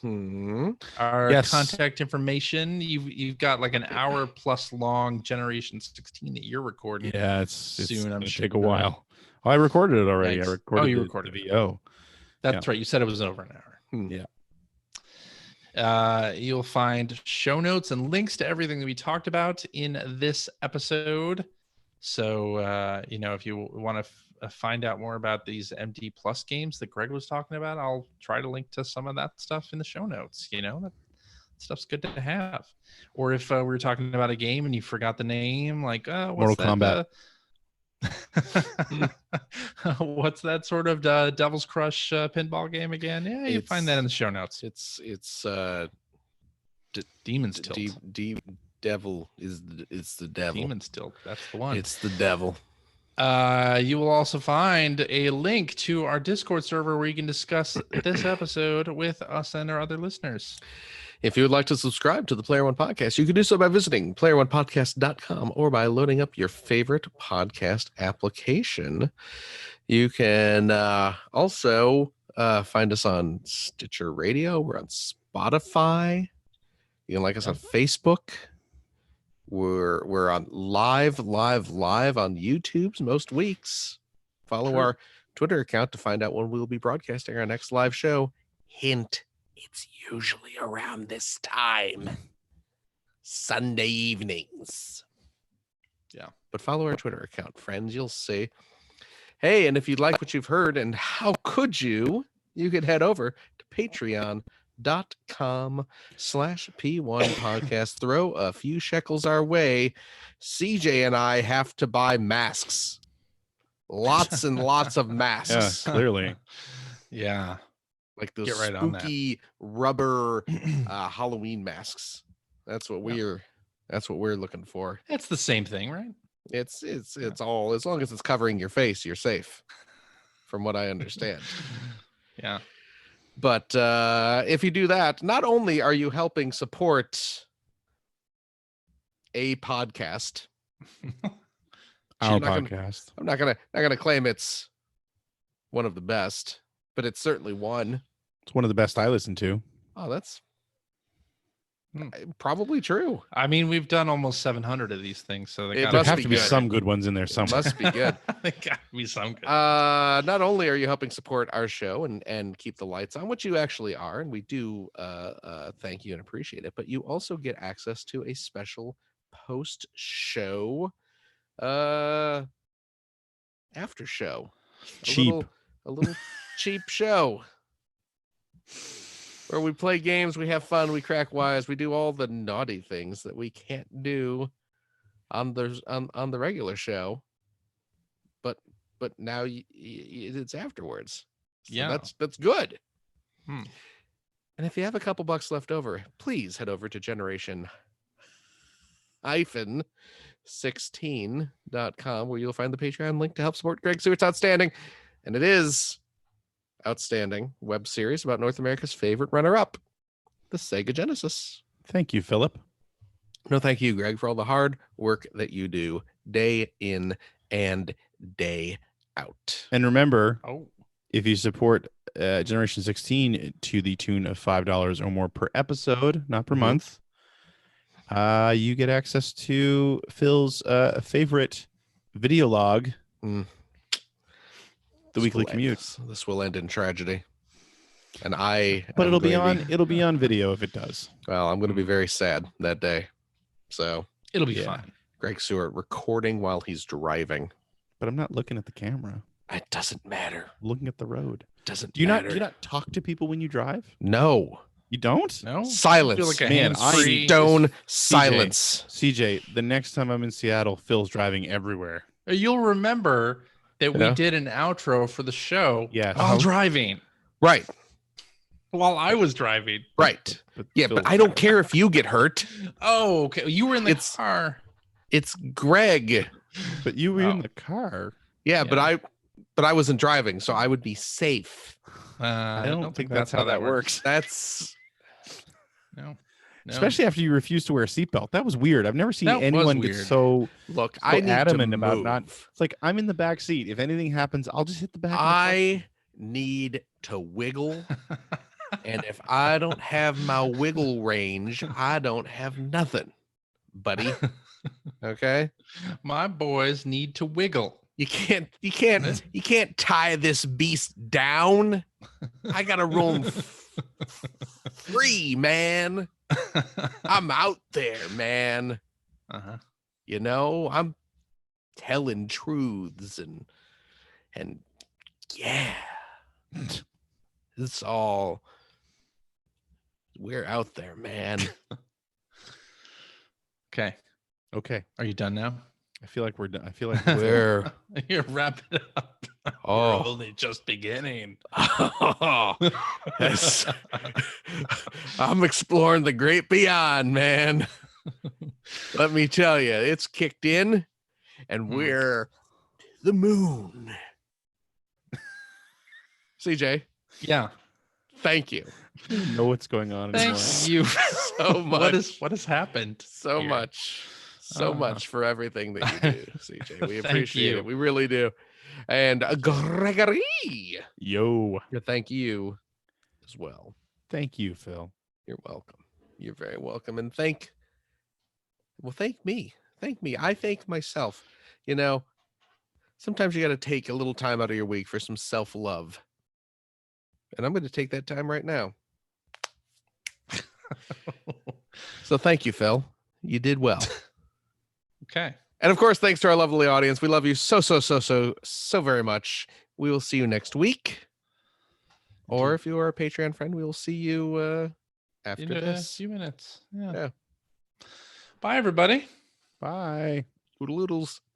our contact information. You've got like an hour plus long Generation 16 that you're recording. Yeah, it's soon. I'm sure take a while. Oh, I recorded it already. Thanks. I recorded. You the recorded it. VO. That's right. You said it was over an hour. Yeah. You'll find show notes and links to everything that we talked about in this episode. So, if you want to find out more about these MD Plus games that Greg was talking about, I'll try to link to some of that stuff in the show notes. That stuff's good to have. Or if we were talking about a game and you forgot the name, like Mortal Kombat. What's that sort of Devil's Crush pinball game again? Yeah, you find that in the show notes. It's Demon's Tilt. Devil is the devil. Demon's Tilt. That's the one. It's the devil. You will also find a link to our Discord server where you can discuss this episode with us and our other listeners. If you would like to subscribe to the Player One Podcast, you can do so by visiting playeronepodcast.com or by loading up your favorite podcast application. You can also find us on Stitcher Radio. We're on Spotify. You can like us on Facebook. We're on live on YouTube's most weeks. Follow our Twitter account to find out when we'll be broadcasting our next live show. Hint, it's usually around this time. Sunday evenings. Yeah. But follow our Twitter account, friends. You'll see. Hey, and if you'd like what you've heard, and how could you could head over to patreon.com/P1 podcast. Throw a few shekels our way. CJ and I have to buy masks. Lots and lots of masks. Yeah, clearly. Yeah. Like those Get right on that. spooky rubber Halloween masks. That's what we're looking for. It's the same thing, right? It's all, as long as it's covering your face, you're safe, from what I understand. Yeah. But if you do that, not only are you helping support a podcast, Our I'm podcast. not gonna claim it's one of the best, but it's certainly one. It's one of the best I listen to. Oh, that's probably true. I mean, we've done almost 700 of these things, so It there must There have be to be good. some good ones in there somewhere. Must be good. they got to be some good. Not only are you helping support our show and keep the lights on, which you actually are, and we do thank you and appreciate it, but you also get access to a special post-show after show. Cheap. A little cheap show where we play games, we have fun, we crack wise, we do all the naughty things that we can't do on the regular show. But now it's afterwards. So Yeah. that's good. Hmm. And if you have a couple bucks left over, please head over to generation-16.com where you'll find the Patreon link to help support Greg Stewart's outstanding, and it is outstanding web series about North America's favorite runner-up, the Sega Genesis. Thank you, Philip. No, thank you, Greg, for all the hard work that you do day in and day out. And remember, Oh, if you support Generation 16 to the tune of $5 or more per episode, not per month, you get access to Phil's favorite video log, the weekly commute. This will end in tragedy, and but it'll be on video if it does. Well, I'm going to be very sad that day, so it'll be fine. Greg Stewart recording while he's driving, but I'm not looking at the camera. It doesn't matter. I'm looking at the road. Doesn't do you matter. not talk to people when you drive? No. You don't? No. Silence. I feel like a Man, hands-free- Stone silence. CJ, the next time I'm in Seattle, Phil's driving everywhere. You'll remember that we did an outro for the show while driving. Right. While I was driving. Right. But I don't care if you get hurt. Oh, okay. You were in the car. It's Greg. But you were in the car. Yeah, but I wasn't driving, so I would be safe. I don't think that's how that works. That's no. Especially after you refused to wear a seatbelt. That was weird. I've never seen anyone get so adamant about not. It's like, I'm in the back seat. If anything happens, I'll just hit the back. I need to wiggle. And if I don't have my wiggle range, I don't have nothing, buddy. Okay? My boys need to wiggle. You can't tie this beast down. I gotta roam free, man. I'm out there, man. You know, I'm telling truths and yeah. It's all, we're out there, man. Okay. Are you done now? I feel like we're done. I feel like you're wrapping it up. Oh, we're only just beginning. Yes. I'm exploring the great beyond, man. Let me tell you, it's kicked in, and we're the moon. CJ. Yeah. Thank you. I don't know what's going on anymore. Thank you so much. What has happened? So much. So much for everything that you do, CJ. We appreciate it. We really do. And Gregory. Yo. Thank you as well. Thank you, Phil. You're welcome. You're very welcome. And thank me. Thank me. I thank myself. You know, sometimes you got to take a little time out of your week for some self-love. And I'm going to take that time right now. So thank you, Phil. You did well. Okay. And of course, thanks to our lovely audience. We love you so very much. We will see you next week. Or if you are a Patreon friend, we will see you after this. A few minutes. Yeah. Yeah. Bye, everybody. Bye. Oodle-oodles.